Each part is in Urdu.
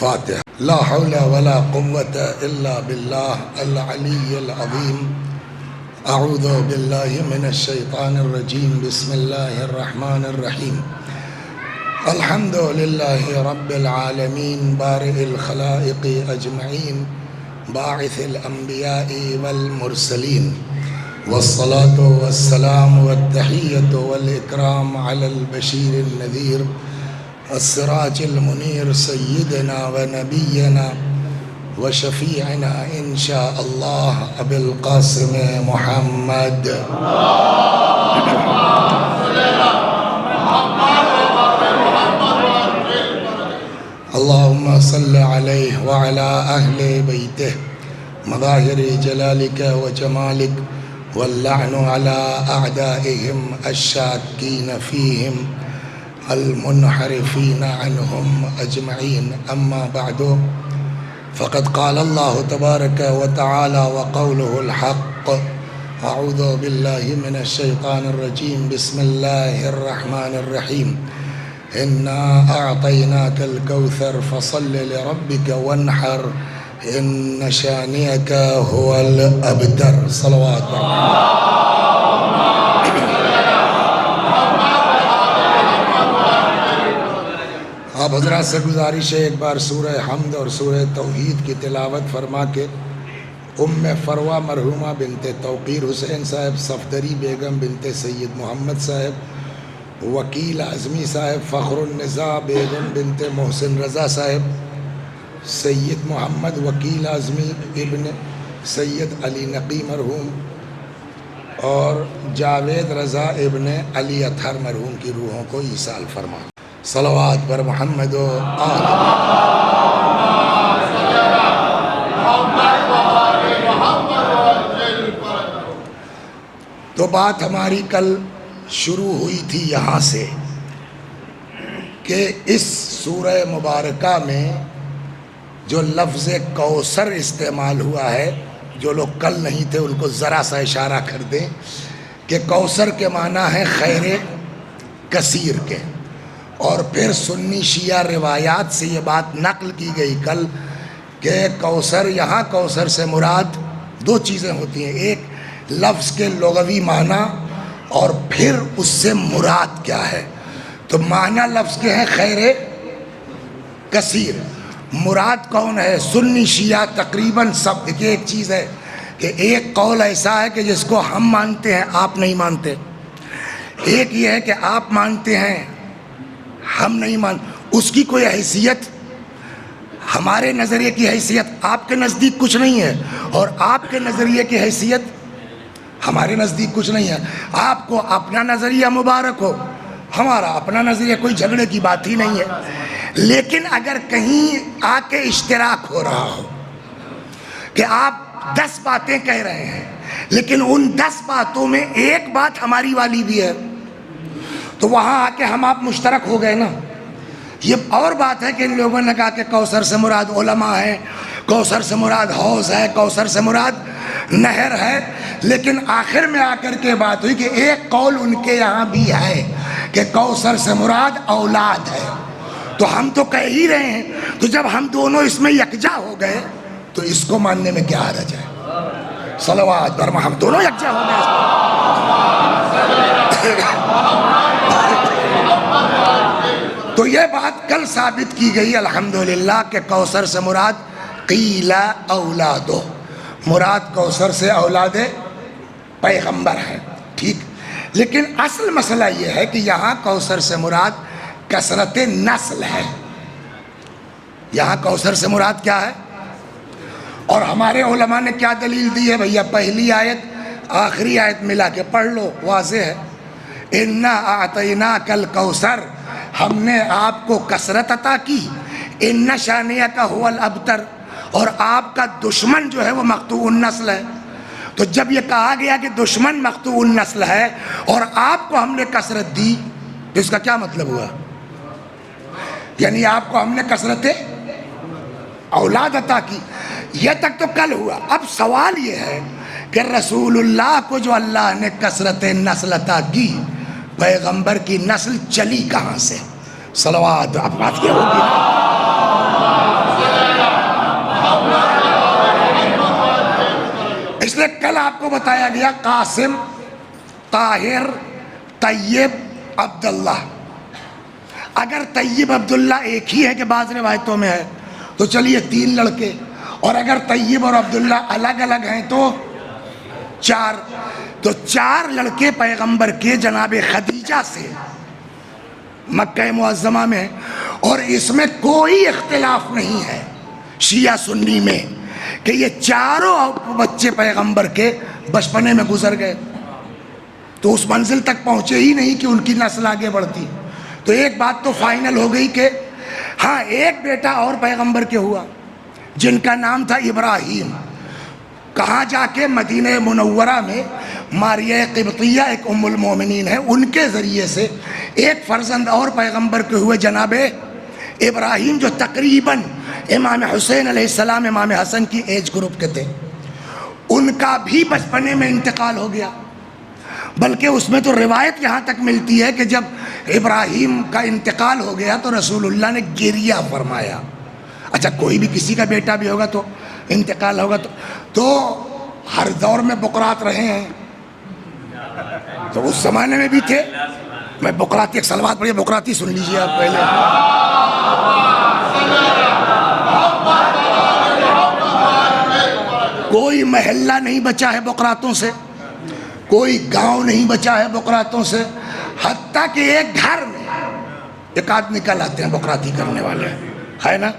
فاتحة. لا حول ولا قوة إلا بالله العلي العظيم. أعوذ بالله من الشيطان الرجيم. بسم الله الرحمن الرحيم. الحمد لله رب العالمين بارئ الخلائق أجمعين باعث الأنبياء والمرسلين، والصلاة والسلام والتحية والإكرام على البشير النذير السراج المنير سيدنا ونبينا وشفيعنا إن شاء الله أبي القاسم محمد. اللهم صل عليه وعلى أهل بيته مظاهر جلالك وجمالك، واللعن على أعدائهم الشاكين فيهم المنحرفين عنهم أجمعين. أما بعد، فقد قال الله تبارك وتعالى وقوله الحق. أعوذ بالله من الشيطان الرجيم. بسم الله الرحمن الرحيم. إنا أعطيناك الكوثر فصل لربك وانحر إن شانئك هو الأبتر. صلوات آپ حضرات سے گزارش ہے ایک بار سورہ حمد اور سورہ توحید کی تلاوت فرما کے ام فروہ مرحومہ بنت توقیر حسین صاحب، صفدری بیگم بنت سید محمد صاحب، وکیل اعظمی صاحب، فخر النساء بیگم بنت محسن رضا صاحب، سید محمد وکیل اعظمی ابن سید علی نقی مرحوم، اور جاوید رضا ابن علی اطہر مرحوم کی روحوں کو ایصال فرما. صلوات پر محمد و آل. تو بات ہماری کل شروع ہوئی تھی یہاں سے کہ اس سورہ مبارکہ میں جو لفظ کوثر استعمال ہوا ہے، جو لوگ کل نہیں تھے ان کو ذرا سا اشارہ کر دیں کہ کوثر کے معنی ہے خیر کثیر کے. اور پھر سنی شیعہ روایات سے یہ بات نقل کی گئی کل کہ کوثر، یہاں کوثر سے مراد دو چیزیں ہوتی ہیں، ایک لفظ کے لغوی معنی اور پھر اس سے مراد کیا ہے. تو معنی لفظ کے ہیں خیر کثیر، مراد کون ہے؟ سنی شیعہ تقریباً سب. دیکھیں ایک چیز ہے کہ ایک قول ایسا ہے کہ جس کو ہم مانتے ہیں آپ نہیں مانتے، ایک یہ ہے کہ آپ مانتے ہیں ہم نہیں مانتے. اس کی کوئی حیثیت، ہمارے نظریے کی حیثیت آپ کے نزدیک کچھ نہیں ہے، اور آپ کے نظریے کی حیثیت ہمارے نزدیک کچھ نہیں ہے. آپ کو اپنا نظریہ مبارک ہو، ہمارا اپنا نظریہ، کوئی جھگڑے کی بات ہی نہیں ہے. لیکن اگر کہیں آ کے اشتراک ہو رہا ہو کہ آپ 10 باتیں کہہ رہے ہیں لیکن ان 10 باتوں میں ایک بات ہماری والی بھی ہے، تو وہاں آ کے ہم آپ مشترک ہو گئے نا. یہ اور بات ہے کہ ان لوگوں نے کہا کہ کوثر سے مراد علماء ہے، کوثر سے مراد حوض ہے، کوثر سے مراد نہر ہے، لیکن آخر میں آ کر کے بات ہوئی کہ ایک قول ان کے یہاں بھی ہے کہ کوثر سے مراد اولاد ہے. تو ہم تو کہہ ہی رہے ہیں، تو جب ہم دونوں اس میں یکجا ہو گئے تو اس کو ماننے میں کیا حرج ہے؟ صلوات پر ہم دونوں یکجا ہو گئے. تو یہ بات کل ثابت کی گئی الحمدللہ کہ کوثر سے مراد قیل اولادو، مراد کوثر سے اولاد پیغمبر ہے. ٹھیک، لیکن اصل مسئلہ یہ ہے کہ یہاں کوثر سے مراد کثرت نسل ہے. یہاں کوثر سے مراد کیا ہے؟ اور ہمارے علماء نے کیا دلیل دی ہے؟ بھیا پہلی آیت آخری آیت ملا کے پڑھ لو، واضح ہے. انا اعطیناک الکوثر، ہم نے آپ کو کثرت عطا کی. ان شانئک هو الابتر، اور آپ کا دشمن جو ہے وہ مقطوع النسل ہے. تو جب یہ کہا گیا کہ دشمن مقطوع النسل ہے اور آپ کو ہم نے کثرت دی، تو اس کا کیا مطلب ہوا؟ یعنی آپ کو ہم نے کثرت اولاد عطا کی. یہ تک تو کل ہوا. اب سوال یہ ہے کہ رسول اللہ کو جو اللہ نے کثرت نسل عطا کی، پیغمبر کی نسل چلی کہاں سے؟ صلوات. اب بات یہ ہوگی آپ کو بتایا گیا قاسم، طاہر، طیب، عبداللہ. اگر طیب عبداللہ ایک ہی ہے کہ بعض روایتوں میں ہے تو چلیے 3 لڑکے، اور اگر طیب اور عبداللہ الگ الگ ہیں تو 4. تو 4 لڑکے پیغمبر کے جناب خدیجہ سے مکہ معظمہ میں، اور اس میں کوئی اختلاف نہیں ہے شیعہ سنی میں کہ یہ 4 بچے پیغمبر کے بچپنے میں گزر گئے، تو اس منزل تک پہنچے ہی نہیں کہ ان کی نسل آگے بڑھتی. تو ایک بات تو فائنل ہو گئی کہ ہاں ایک بیٹا اور پیغمبر کے ہوا جن کا نام تھا ابراہیم. کہاں جا کے؟ مدینہ منورہ میں ماریہ قبطیہ ایک ام المومنین ہے، ان کے ذریعے سے ایک فرزند اور پیغمبر کے ہوئے جناب ابراہیم، جو تقریباً امام حسین علیہ السلام امام حسن کی ایج گروپ کے تھے. ان کا بھی بچپنے میں انتقال ہو گیا، بلکہ اس میں تو روایت یہاں تک ملتی ہے کہ جب ابراہیم کا انتقال ہو گیا تو رسول اللہ نے گریہ فرمایا. اچھا کوئی بھی کسی کا بیٹا بھی ہوگا تو انتقال ہوگا تو ہر دور میں بقرات رہے ہیں، تو اس زمانے میں بھی تھے. میں بقراتی ایک سلوات پڑھی، بقراتی سن لیجئے آپ پہلے. کوئی محلہ نہیں بچا ہے بقراتوں سے، کوئی گاؤں نہیں بچا ہے بقراتوں سے، حتیٰ کہ ایک گھر میں ایک آدھ نکل آتے ہیں بقراتی کرنے والے، ہے نا.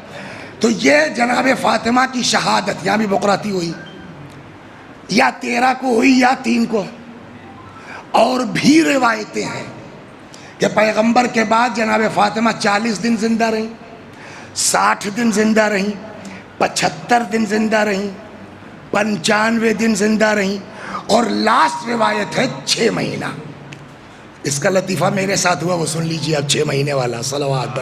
تو یہ جناب فاطمہ کی شہادت یہاں بھی بقراتی ہوئی، یا 13 کو ہوئی یا 3 کو. اور بھی روایتیں ہیں کہ پیغمبر کے بعد جناب فاطمہ 40 دن زندہ رہیں، 60 دن زندہ رہیں، 75 دن زندہ رہیں، 95 دن زندہ رہیں، اور لاسٹ روایت ہے 6 مہینہ. اس کا لطیفہ میرے ساتھ ہوا، وہ سن لیجیے اب 6 مہینے والا. صلوات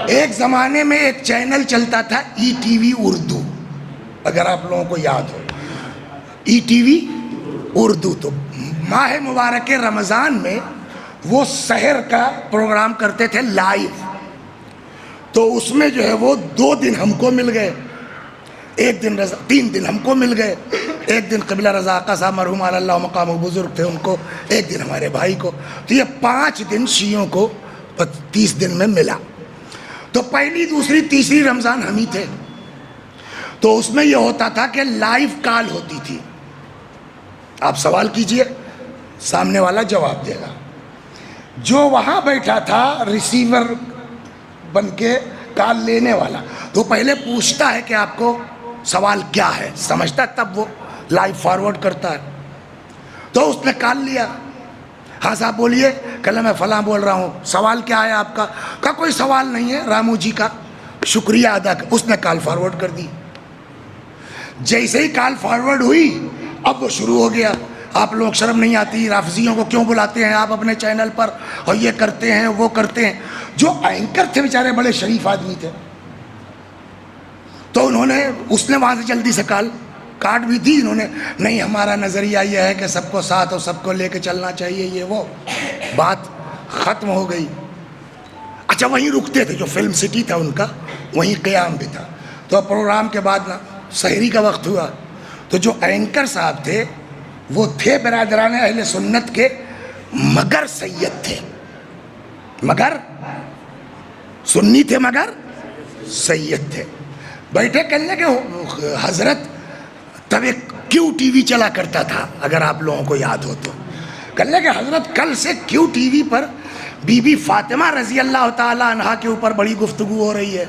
ایک زمانے میں ایک چینل چلتا تھا ETV اردو، اگر آپ لوگوں کو یاد ہو ETV اردو. تو ماہ مبارک رمضان میں وہ سحر کا پروگرام کرتے تھے لائیو. تو اس میں جو ہے وہ 2 دن ہم کو مل گئے، 1 دن 3 دن ہم کو مل گئے. 1 دن قبلہ رضا آقا صاحب مرحوم علی اللہ مقام و بزرگ تھے ان کو، 1 دن ہمارے بھائی کو. تو یہ 5 دن شیعوں کو 30 دن میں ملا. تو پہلی دوسری تیسری رمضان ہم ہی تھے. تو اس میں یہ ہوتا تھا کہ لائیو کال ہوتی تھی، آپ سوال کیجئے سامنے والا جواب دے گا. جو وہاں بیٹھا تھا ریسیور بن کے کال لینے والا، تو پہلے پوچھتا ہے کہ آپ کو سوال کیا ہے، سمجھتا تب وہ لائیو فارورڈ کرتا ہے. تو اس نے کال لیا، ہاں صاحب بولیے، کل میں فلاں بول رہا ہوں، سوال کیا ہے آپ کا؟ کہا کوئی سوال نہیں ہے، رامو جی کا شکریہ ادا کر. اس نے کال فارورڈ کر دی. جیسے ہی کال فارورڈ ہوئی اب وہ شروع ہو گیا، آپ لوگ شرم نہیں آتی، رافضیوں کو کیوں بلاتے ہیں آپ اپنے چینل پر، اور یہ کرتے ہیں وہ کرتے ہیں. جو اینکر تھے بیچارے بڑے شریف آدمی تھے، تو انہوں نے اس نے وہاں سے جلدی سے کال کاٹ بھی دی. انہوں نے نہیں، ہمارا نظریہ یہ ہے کہ سب کو ساتھ اور سب کو لے کے چلنا چاہیے، یہ وہ بات ختم ہو گئی. اچھا وہیں رکتے تھے، جو فلم سٹی تھا ان کا وہیں قیام بھی تھا. تو پروگرام کے بعد نا سحری کا وقت ہوا، تو جو اینکر صاحب تھے وہ تھے برادران اہل سنت کے مگر سید تھے، مگر سنی تھے مگر سید تھے. بیٹھے کہنے کہ حضرت تب ایک کیو ٹی وی چلا کرتا تھا، اگر آپ لوگوں کو یاد ہو تو. کہنے کہ حضرت کل سے کیو ٹی وی پر بی بی فاطمہ رضی اللہ تعالی عنہا کے اوپر بڑی گفتگو ہو رہی ہے.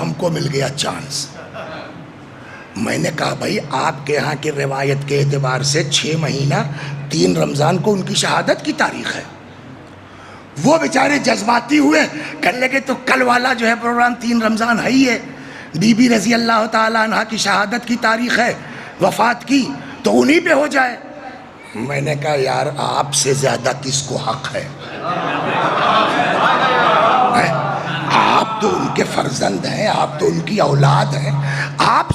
ہم کو مل گیا چانس. میں نے کہا بھائی آپ کے ہاں کی روایت کے اعتبار سے 6 مہینہ 3 رمضان کو ان کی شہادت کی تاریخ ہے. وہ بیچارے جذباتی ہوئے، کہنے لگے تو کل والا جو ہے پروگرام 3 رمضان ہے ہی ہے، بی بی رضی اللہ تعالی عنہ کی شہادت کی تاریخ ہے، وفات کی، تو انہی پہ ہو جائے. میں نے کہا یار آپ سے زیادہ کس کو حق ہے؟ آپ تو ان کے فرزند ہیں، آپ تو ان کی اولاد ہیں. آپ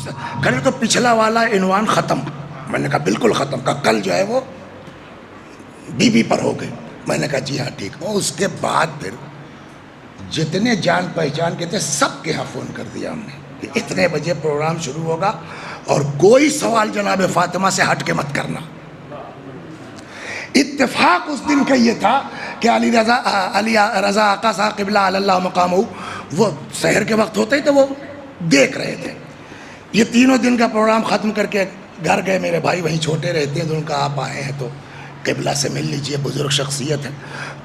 کہنے تو پچھلا والا عنوان ختم. میں نے کہا بالکل ختم. کہا کل جو ہے وہ بی بی پر ہو گئے. میں نے کہا جی ہاں ٹھیک. اس کے بعد پھر جتنے جان پہچان کے تھے سب کے یہاں فون کر دیا ہم نے کہ اتنے بجے پروگرام شروع ہوگا اور کوئی سوال جناب فاطمہ سے ہٹ کے مت کرنا. اتفاق اس دن کا یہ تھا کہ علی رضا آقا صاحب قبلہ علی اللہ مقامہ وہ سحر کے وقت ہوتے ہی تو وہ دیکھ رہے تھے. یہ تینوں دن کا پروگرام ختم کر کے گھر گئے. میرے بھائی وہیں چھوٹے رہتے ہیں تو ان کا آپ آئے ہیں تو قبلہ سے مل لیجئے, بزرگ شخصیت ہے.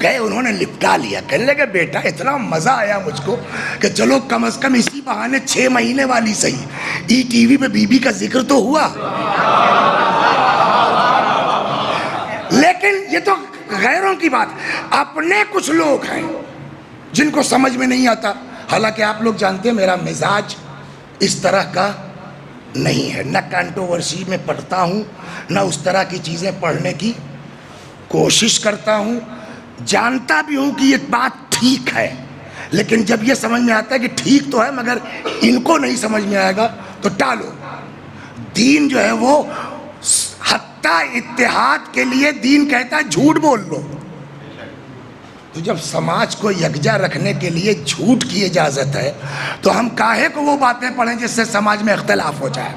گئے, انہوں نے لپٹا لیا. کہنے لگے بیٹا اتنا مزہ آیا مجھ کو کہ چلو کم از کم اسی بہانے 6 مہینے والی صحیح ای ٹی وی پہ بی بی کا ذکر تو ہوا. لیکن یہ تو غیروں کی بات, اپنے کچھ لوگ ہیں جن کو سمجھ میں نہیں آتا. حالانکہ آپ لوگ جانتے ہیں میرا مزاج اس طرح کا نہیں ہے, نہ کنٹروورسی میں پڑھتا ہوں نہ اس طرح کی چیزیں پڑھنے کی کوشش کرتا ہوں. جانتا بھی ہوں کہ یہ بات ٹھیک ہے, لیکن جب یہ سمجھ میں آتا ہے کہ ٹھیک تو ہے مگر ان کو نہیں سمجھ میں آئے گا تو ٹالو. دین جو ہے وہ حتیٰ اتحاد کے لیے دین کہتا ہے جھوٹ بول لو. تو جب سماج کو یکجا رکھنے کے لیے جھوٹ کی اجازت ہے تو ہم کاہے کو وہ باتیں پڑھیں جس سے سماج میں اختلاف ہو جائے.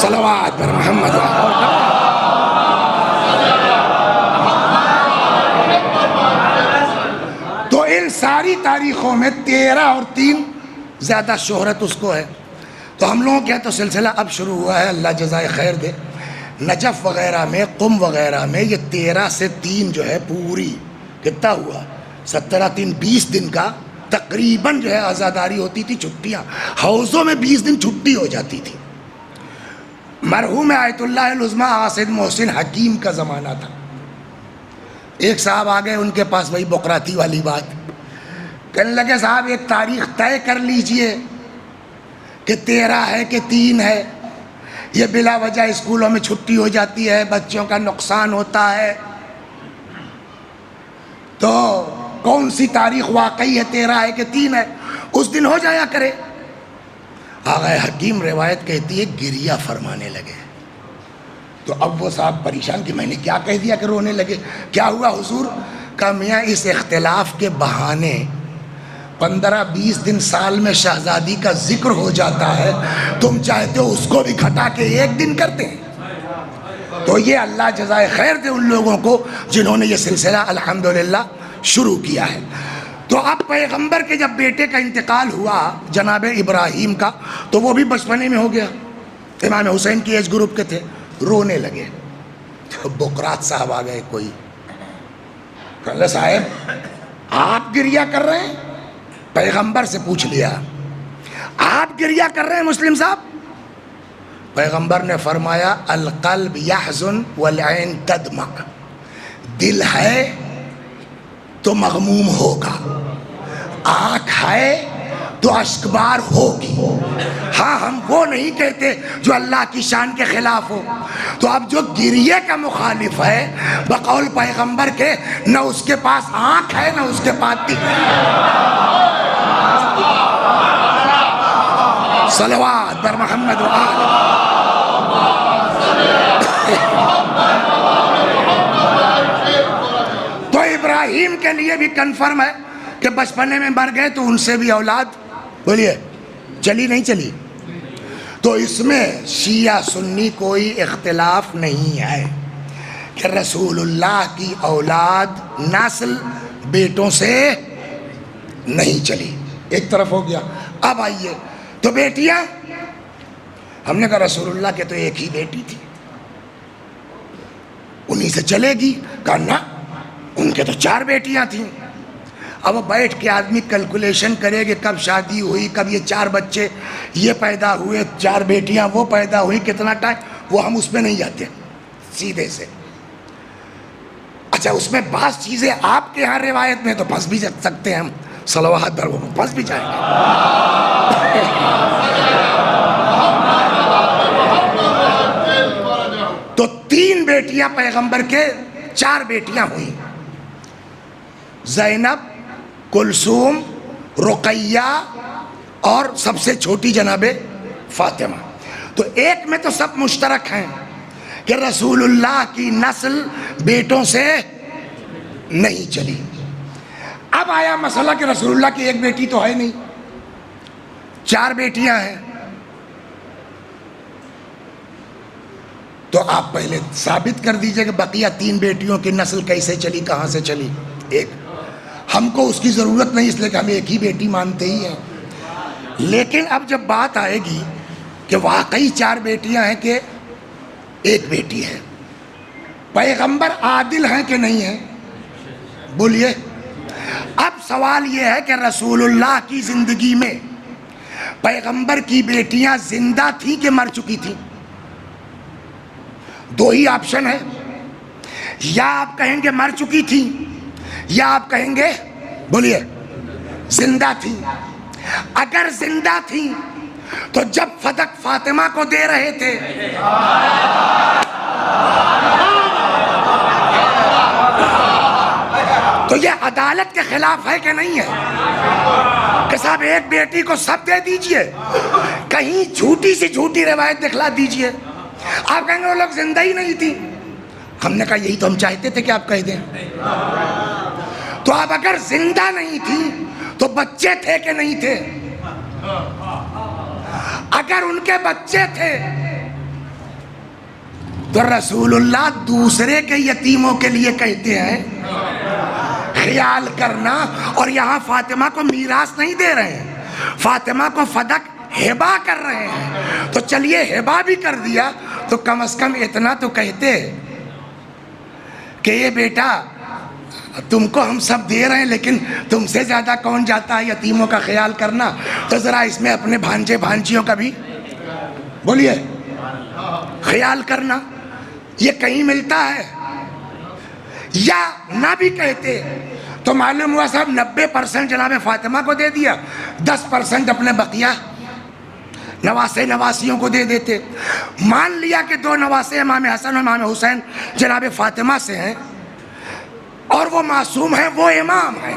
صلوات پر محمد. تو ان ساری تاریخوں میں 13 اور 3 زیادہ شہرت اس کو ہے. تو ہم لوگوں کے تو سلسلہ اب شروع ہوا ہے, اللہ جزائے خیر دے. نجف وغیرہ میں, قم وغیرہ میں یہ 13 سے 3 جو ہے پوری کتنا ہوا 17 3 20 دن کا تقریباً جو ہے آزاداری ہوتی تھی. چھٹیاں حوضوں میں 20 دن چھٹی ہو جاتی تھی. مرحوم آیت اللہ العظمیٰ آصد محسن حکیم کا زمانہ تھا. ایک صاحب آ گئے ان کے پاس وہی بقراتی والی بات, کہنے لگے صاحب ایک تاریخ طے کر لیجئے کہ 13 ہے کہ 3 ہے. یہ بلا وجہ اسکولوں میں چھٹی ہو جاتی ہے, بچوں کا نقصان ہوتا ہے, تو کون سی تاریخ واقعی ہے 13 ہے کہ 3 ہے, اس دن ہو جایا کرے. آغا حکیم روایت کہتی ہے گریہ فرمانے لگے. تو اب وہ صاحب پریشان کہ میں نے کیا کہہ دیا کہ رونے لگے. کیا ہوا حضور؟ کہ میاں اس اختلاف کے بہانے 15-20 دن سال میں شہزادی کا ذکر ہو جاتا ہے, تم چاہتے ہو اس کو بھی گھٹا کے 1 دن کرتے ہیں. تو یہ اللہ جزائے خیر دے ان لوگوں کو جنہوں نے یہ سلسلہ الحمدللہ شروع کیا ہے. تو اب پیغمبر کے جب بیٹے کا انتقال ہوا جناب ابراہیم کا, تو وہ بھی بچپنے میں ہو گیا. امام حسین کی ایج گروپ کے تھے, رونے لگے. تو بقرات صاحب آ گئے, کوئی کہ صاحب آپ گریہ کر رہے ہیں؟ پیغمبر سے پوچھ لیا آپ گریہ کر رہے ہیں مسلم صاحب؟ پیغمبر نے فرمایا القلب یحزن والعین تدمع, دل ہے تو مغموم ہوگا, آنکھ ہے تو اشکبار ہوگی. ہاں ہم وہ نہیں کہتے جو اللہ کی شان کے خلاف ہو. تو اب جو گریے کا مخالف ہے بقول پیغمبر کے, نہ اس کے پاس آنکھ ہے نہ اس کے پاس دل. صلوات بر محمد و آل. تو ابراہیم کے لیے بھی کنفرم ہے کہ بچپنے میں مر گئے تو ان سے بھی اولاد بولیے چلی نہیں چلی. تو اس میں شیعہ سنی کوئی اختلاف نہیں ہے کہ رسول اللہ کی اولاد نسل بیٹوں سے نہیں چلی. ایک طرف ہو گیا. اب آئیے تو بیٹیاں, ہم نے کہا رسول اللہ کے تو ایک ہی بیٹی تھی, انہی سے چلے گی. کہا نہ, ان کے تو 4 بیٹیاں تھیں. اب بیٹھ کے آدمی کیلکولیشن کرے کہ کب شادی ہوئی, کب یہ 4 بچے یہ پیدا ہوئے, 4 بیٹیاں وہ پیدا ہوئی, کتنا ٹائم, وہ ہم اس پہ نہیں جاتے سیدھے سے. اچھا اس میں بعض چیزیں آپ کے ہاں روایت میں تو پھنس بھی سکتے ہیں ہم, صلوات پر وہ پھنس بھی جائیں گے. تو 3 بیٹیاں پیغمبر کے, 4 بیٹیاں ہوئیں, زینب, کلثوم, رقیہ اور سب سے چھوٹی جناب فاطمہ. تو ایک میں تو سب مشترک ہیں کہ رسول اللہ کی نسل بیٹوں سے نہیں چلی. اب آیا مسئلہ کہ رسول اللہ کی ایک بیٹی تو ہے نہیں، 4 بیٹیاں ہیں، تو آپ پہلے ثابت کر دیجئے کہ بقیہ 3 بیٹیوں کی نسل کیسے چلی، کہاں سے چلی۔ ایک ہم کو اس کی ضرورت نہیں، اس لیے کہ ہم ایک ہی بیٹی مانتے ہی ہیں، لیکن اب جب بات آئے گی کہ واقعی 4 بیٹیاں ہیں کہ ایک بیٹی ہے، پیغمبر عادل ہیں کہ نہیں ہیں؟ بولیے۔ اب سوال یہ ہے کہ رسول اللہ کی زندگی میں پیغمبر کی بیٹیاں زندہ تھیں کہ مر چکی تھیں؟ 2 ہی آپشن ہے، یا آپ کہیں گے مر چکی تھیں، یا آپ کہیں گے بولیے زندہ تھیں۔ اگر زندہ تھیں تو جب فدق فاطمہ کو دے رہے تھے تو یہ عدالت کے خلاف ہے کہ نہیں ہے کہ صاحب ایک بیٹی کو سب دے دیجئے؟ کہیں جھوٹی سی جھوٹی روایت دکھلا دیجئے۔ آپ کہیں گے وہ لوگ زندہ ہی نہیں تھی۔ ہم نے کہا یہی تو ہم چاہتے تھے کہ آپ کہہ دیں۔ تو آپ اگر زندہ نہیں تھی تو بچے تھے کہ نہیں تھے؟ اگر ان کے بچے تھے تو رسول اللہ دوسرے کے یتیموں کے لیے کہتے ہیں خیال کرنا، اور یہاں فاطمہ کو میراث نہیں دے رہے ہیں، فاطمہ کو فدق ہبہ کر رہے ہیں۔ تو چلیے ہبہ بھی کر دیا تو کم از کم اتنا تو کہتے کہ یہ بیٹا تم کو ہم سب دے رہے ہیں، لیکن تم سے زیادہ کون جاتا ہے یتیموں کا خیال کرنا، تو ذرا اس میں اپنے بھانجے بھانجیوں کا بھی بولیے خیال کرنا۔ یہ کہیں ملتا ہے؟ یا نہ بھی کہتے تو معلوم ہوا صاحب 90% جناب فاطمہ کو دے دیا، 10% اپنے بقیہ نواسے نواسیوں کو دے دیتے۔ مان لیا کہ 2 نواسے امام حسن اور امام حسین جناب فاطمہ سے ہیں، اور وہ معصوم ہیں، وہ امام ہیں،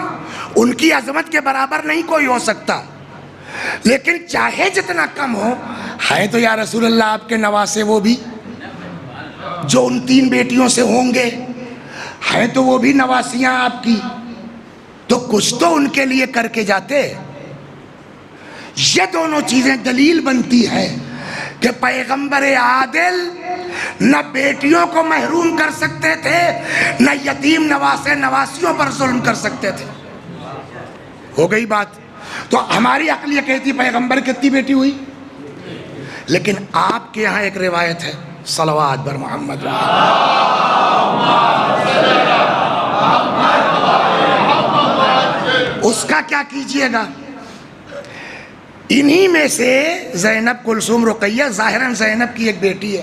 ان کی عظمت کے برابر نہیں کوئی ہو سکتا، لیکن چاہے جتنا کم ہو ہے تو یا رسول اللہ آپ کے نواسے وہ بھی جو ان 3 بیٹیوں سے ہوں گے، ہیں تو وہ بھی نواسیاں آپ کی، تو کچھ تو ان کے لیے کر کے جاتے۔ یہ دونوں چیزیں دلیل بنتی ہیں کہ پیغمبر عادل نہ بیٹیوں کو محروم کر سکتے تھے، نہ یتیم نواسے نواسیوں پر ظلم کر سکتے تھے۔ ہو گئی بات؟ تو ہماری عقل یہ کہتی پیغمبر کتنی بیٹی ہوئی، لیکن آپ کے یہاں ایک روایت ہے، صلوات بر محمد، اس کا کیا کیجئے گا؟ انہی میں سے زینب کلثوم رقیہ، ظاہراً زینب کی ایک بیٹی ہے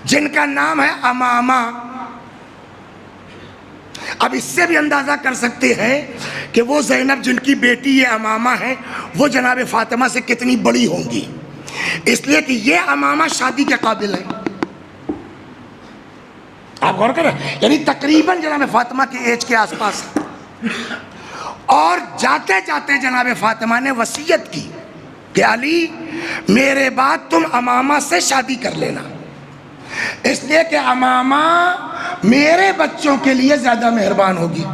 جن کا نام ہے امامہ۔ اب اس سے بھی اندازہ کر سکتے ہیں کہ وہ زینب جن کی بیٹی یہ امامہ ہے وہ جناب فاطمہ سے کتنی بڑی ہوں گی، اس لیے کہ یہ امامہ شادی کے قابل ہیں۔ آپ غور کریں، یعنی تقریباً جناب فاطمہ کی ایج کے آس پاس، اور جاتے جاتے جناب فاطمہ نے وصیت کی کہ علی میرے بعد تم امامہ سے شادی کر لینا، اس لیے کہ امامہ میرے بچوں کے لیے زیادہ مہربان ہوگی۔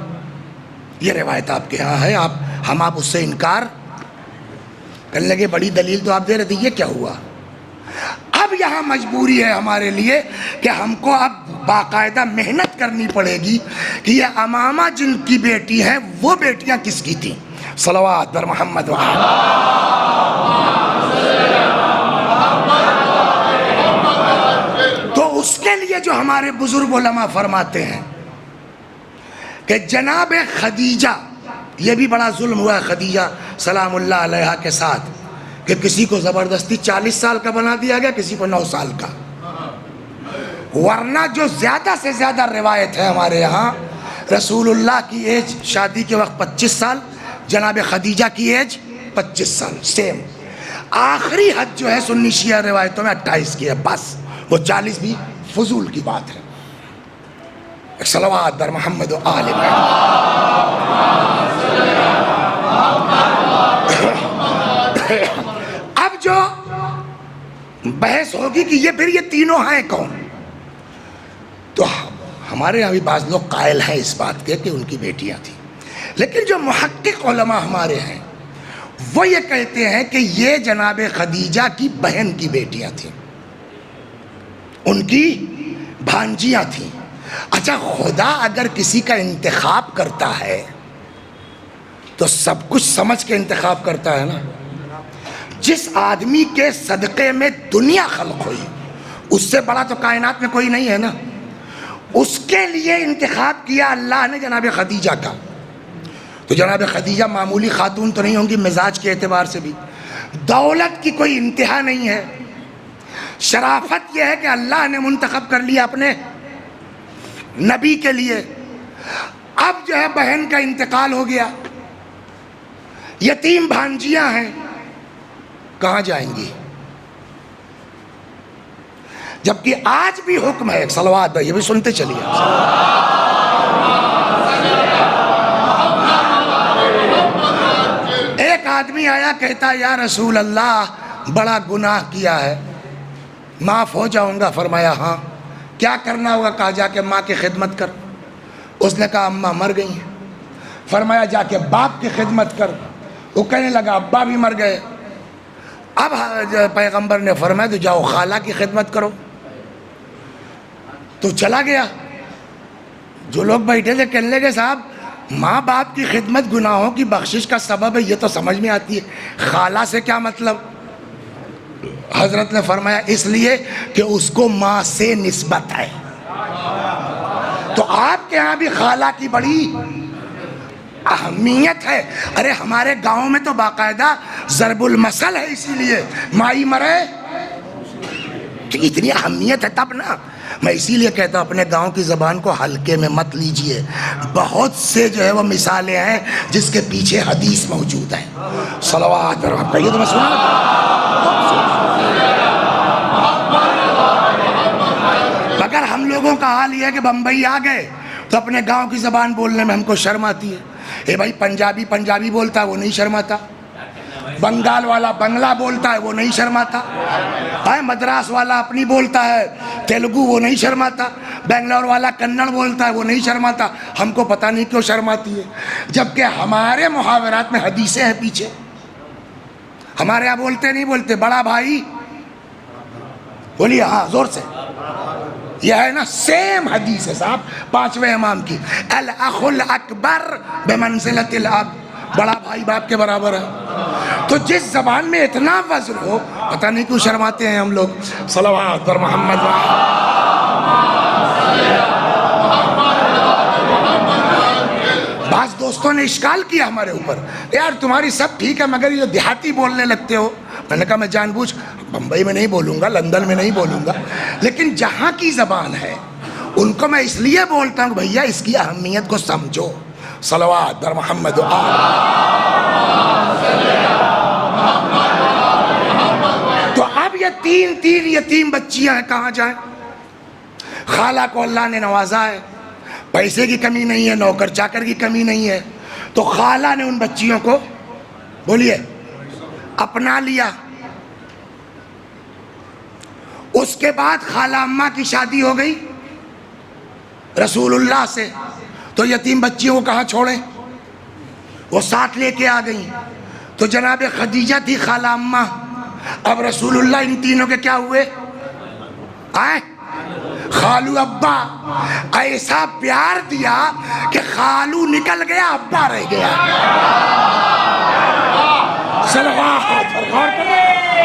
یہ روایت آپ کے ہاں ہے، ہم آپ اس سے انکار کرنے لگے، بڑی دلیل تو آپ دے رہے تھے، یہ کیا ہوا؟ اب یہاں مجبوری ہے ہمارے لیے کہ ہم کو اب باقاعدہ محنت کرنی پڑے گی کہ یہ امامہ جن کی بیٹی ہیں وہ بیٹیاں کس کی تھیں۔ صلوات بر محمد تو اس کے لیے جو ہمارے بزرگ علماء فرماتے ہیں کہ جناب خدیجہ، یہ بھی بڑا ظلم ہوا ہے خدیجہ سلام اللہ علیہا کے ساتھ کہ کسی کو زبردستی 40 سال کا بنا دیا گیا، کسی کو 9 سال کا، ورنہ جو زیادہ سے زیادہ روایت ہے ہمارے یہاں رسول اللہ کی ایج شادی کے وقت 25 سال، جناب خدیجہ کی ایج 25 سال، سیم۔ آخری حد جو ہے سنی شیعہ روایتوں میں 28 کی ہے، بس وہ 40 بھی فضول کی بات ہے۔ صلوات بر محمد و آل اب جو بحث ہوگی کہ یہ پھر یہ تینوں ہیں کون، تو ہمارے یہاں بھی بعض لوگ قائل ہیں اس بات کے کہ ان کی بیٹیاں تھیں، لیکن جو محقق علماء ہمارے ہیں وہ یہ کہتے ہیں کہ یہ جناب خدیجہ کی بہن کی بیٹیاں تھیں، ان کی بھانجیاں تھیں۔ اچھا، خدا اگر کسی کا انتخاب کرتا ہے تو سب کچھ سمجھ کے انتخاب کرتا ہے نا۔ جس آدمی کے صدقے میں دنیا خلق ہوئی، اس سے بڑا تو کائنات میں کوئی نہیں ہے نا، اس کے لیے انتخاب کیا اللہ نے جناب خدیجہ کا۔ تو جناب خدیجہ معمولی خاتون تو نہیں ہوں گی، مزاج کے اعتبار سے بھی دولت کی کوئی انتہا نہیں ہے۔ شرافت یہ ہے کہ اللہ نے منتخب کر لیا اپنے نبی کے لیے۔ اب جو ہے بہن کا انتقال ہو گیا، یتیم بھانجیاں ہیں، کہاں جائیں گی؟ جبکہ آج بھی حکم ہے، صلوات بھائی یہ بھی سنتے چلیے، ایک آدمی آیا کہتا یا رسول اللہ بڑا گناہ کیا ہے، معاف ہو جاؤں گا؟ فرمایا ہاں۔ کیا کرنا ہوگا؟ کہا جا کے ماں کی خدمت کر۔ اس نے کہا اماں مر گئی ہیں۔ فرمایا جا کے باپ کی خدمت کر۔ وہ کہنے لگا ابا بھی مر گئے۔ اب پیغمبر نے فرمایا تو جاؤ خالہ کی خدمت کرو۔ تو چلا گیا۔ جو لوگ بیٹھے تھے کہنے لگے صاحب ماں باپ کی خدمت گناہوں کی بخشش کا سبب ہے، یہ تو سمجھ میں آتی ہے، خالہ سے کیا مطلب؟ حضرت نے فرمایا اس لیے کہ اس کو ماں سے نسبت ہے۔ تو آپ کے ہاں بھی خالہ کی بڑی اہمیت ہے۔ ارے ہمارے گاؤں میں تو باقاعدہ ضرب المثل ہے، اسی لیے مائی مرے تو اتنی اہمیت ہے تب نا۔ میں اسی لیے کہتا ہوں اپنے گاؤں کی زبان کو ہلکے میں مت لیجئے، بہت سے جو ہے وہ مثالیں ہیں جس کے پیچھے حدیث موجود ہے۔ صلوات آپ کہیے تو میں سنا۔ مگر ہم لوگوں کا حال یہ ہے کہ بمبئی آ گئے تو اپنے گاؤں کی زبان بولنے میں ہم کو شرم آتی ہے۔ اے بھائی پنجابی بولتا ہے وہ نہیں شرماتا، بنگال والا بنگلہ بولتا ہے وہ نہیں شرماتا، مدراس والا اپنی بولتا ہے تیلگو وہ نہیں شرماتا، بنگلور والا کنڑ بولتا ہے وہ نہیں شرماتا، ہم کو پتہ نہیں کیوں شرماتی ہے، جبکہ ہمارے محاورات میں حدیثیں ہیں پیچھے۔ ہمارے یہاں بولتے نہیں بولتے بڑا بھائی، بولیے ہاں زور سے، یہ ہے نا سیم حدیث ہے صاحب پانچویں امام کی، الاخ الاکبر بمنزلۃ الاب، بڑا بھائی باپ کے برابر ہے۔ تو جس زبان میں اتنا وزن ہو پتہ نہیں کیوں شرماتے ہیں ہم لوگ۔ صلوات پر محمد۔ بعض دوستوں نے اشکال کیا ہمارے اوپر، یار تمہاری سب ٹھیک ہے مگر یہ دیہاتی بولنے لگتے ہو۔ میں نے کہا میں جان بوجھ بمبئی میں نہیں بولوں گا، لندن میں نہیں بولوں گا، لیکن جہاں کی زبان ہے ان کو میں اس لیے بولتا ہوں کہ بھیا اس کی اہمیت کو سمجھو۔ صلوات بر محمد۔ تو اب یہ تین یتیم بچیاں ہیں، کہاں جائیں؟ خالہ کو اللہ نے نوازا ہے، پیسے کی کمی نہیں ہے، نوکر چاکر کی کمی نہیں ہے، تو خالہ نے ان بچیوں کو بولیے اپنا لیا۔ اس کے بعد خالہ اماں کی شادی ہو گئی رسول اللہ سے، تو یتیم بچیوں کو کہاں چھوڑیں؟ وہ ساتھ لے کے آ گئیں۔ تو جناب خدیجہ تھی خالہ اماں، اب رسول اللہ ان تینوں کے کیا ہوئے؟ خالو ابا، ایسا پیار دیا کہ خالو نکل گیا ابا رہ گیا۔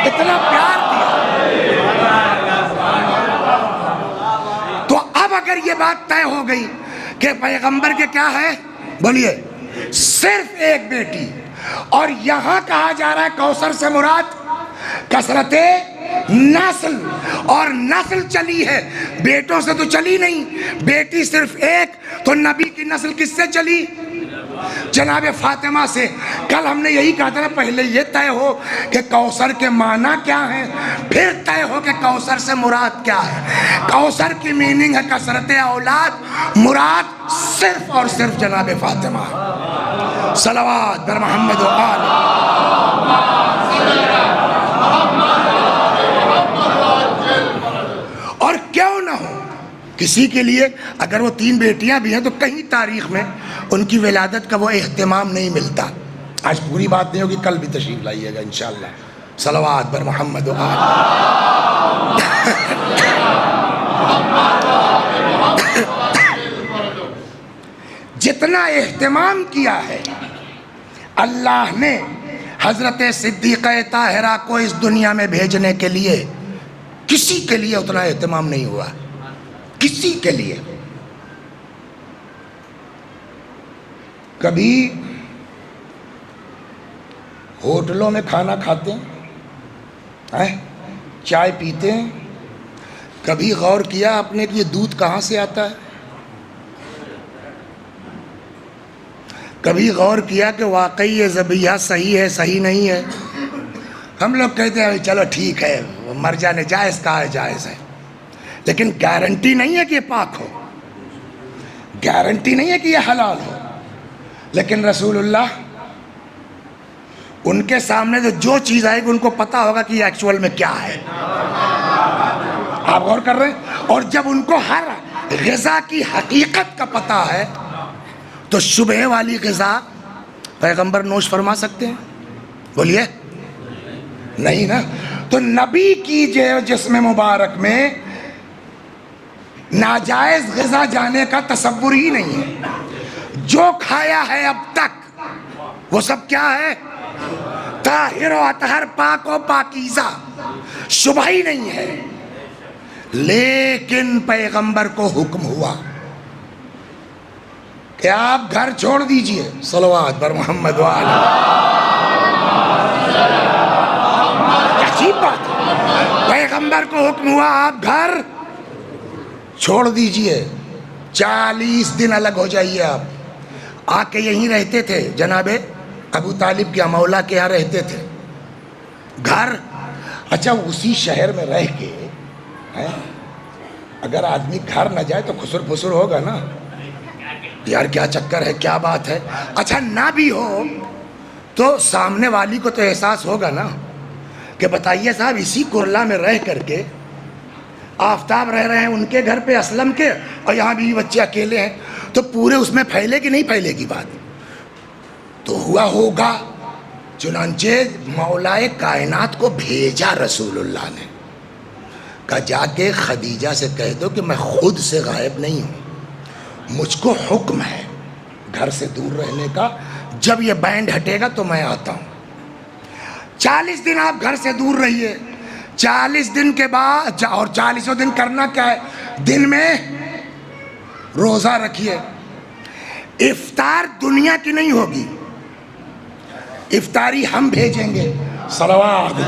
اتنا پیار دیا۔ تو اب اگر یہ بات طے ہو گئی کہ پیغمبر کے کیا ہے، بولیے صرف ایک بیٹی، اور یہاں کہا جا رہا ہے کوثر سے مراد کثرت نسل، اور نسل چلی ہے، بیٹوں سے تو چلی نہیں، بیٹی صرف ایک، تو نبی کی نسل کس سے چلی؟ جناب فاطمہ سے۔ کل ہم نے یہی کہا تھا نا، پہلے یہ طے ہو کہ کوثر کے معنی کیا ہیں، پھر طے ہو کہ کوثر سے مراد کیا ہے۔ کوثر کی میننگ ہے کثرت اولاد، مراد صرف اور صرف جناب فاطمہ۔ صلوات بر محمد و آل۔ اور کیوں نہ ہو کسی کے لیے اگر وہ 3 بیٹیاں بھی ہیں تو کہیں تاریخ میں ان کی ولادت کا وہ اہتمام نہیں ملتا. آج پوری بات نہیں ہوگی، کل بھی تشریف لائیے گا انشاءاللہ. صلوات بر محمد و آل. جتنا اہتمام کیا ہے اللہ نے حضرت صدیقہ طاہرہ کو اس دنیا میں بھیجنے کے لیے، کسی کے لیے اتنا اہتمام نہیں ہوا، کسی کے لیے. کبھی ہوٹلوں میں کھانا کھاتے ہیں، چائے پیتے ہیں، کبھی غور کیا آپ نے کہ یہ دودھ کہاں سے آتا ہے؟ کبھی غور کیا کہ واقعی یہ ذبیحہ صحیح ہے صحیح نہیں ہے؟ ہم لوگ کہتے ہیں چلو ٹھیک ہے، مر جانے جائز کہا ہے جائز ہے، لیکن گارنٹی نہیں ہے کہ یہ پاک ہو، گارنٹی نہیں ہے کہ یہ حلال ہو. لیکن رسول اللہ ان کے سامنے تو جو چیز آئے گی ان کو پتا ہوگا کہ یہ ایکچول میں کیا ہے. آپ غور کر رہے ہیں؟ اور جب ان کو ہر غذا کی حقیقت کا پتا ہے تو شبہ والی غذا پیغمبر نوش فرما سکتے ہیں؟ بولیے نہیں نا. تو نبی کی جسم مبارک میں ناجائز غذا جانے کا تصور ہی نہیں ہے. جو کھایا ہے اب تک وہ سب کیا ہے؟ طاہر و اطہر، پاک و پاکیزہ، شبہ ہی نہیں ہے. لیکن پیغمبر کو حکم ہوا کہ آپ گھر چھوڑ دیجئے. صلوات بر محمد و آل. عجیب بات ہے، پیغمبر کو حکم ہوا آپ گھر چھوڑ دیجئے، 40 دن الگ ہو جائیے. آپ آ کے یہیں رہتے تھے، جناب ابو طالب کے مولا کے یہاں رہتے تھے. گھر اچھا اسی شہر میں رہ کے اگر آدمی گھر نہ جائے تو خسر پھسر ہوگا نا، یار کیا چکر ہے کیا بات ہے. اچھا نہ بھی ہو تو سامنے والی کو تو احساس ہوگا نا کہ بتائیے صاحب اسی کرلا میں رہ کر کے آفتاب رہ رہے ہیں ان کے گھر پہ اسلم کے، اور یہاں بھی بچے اکیلے ہیں، تو پورے اس میں پھیلے کہ نہیں پھیلے گی بات؟ تو ہوا ہوگا. چنانچہ مولائے کائنات کو بھیجا رسول اللہ نے، کہا جا کے خدیجہ سے کہہ دو کہ میں خود سے غائب نہیں ہوں، مجھ کو حکم ہے گھر سے دور رہنے کا، جب یہ بینڈ ہٹے گا تو میں آتا ہوں. 40 دن آپ گھر سے دور رہیے. 40 دن کے بعد، اور 40 دن کرنا کیا ہے؟ دن میں روزہ رکھیے. افطار دنیا کی نہیں ہوگی، افطاری ہم بھیجیں گے. صلوات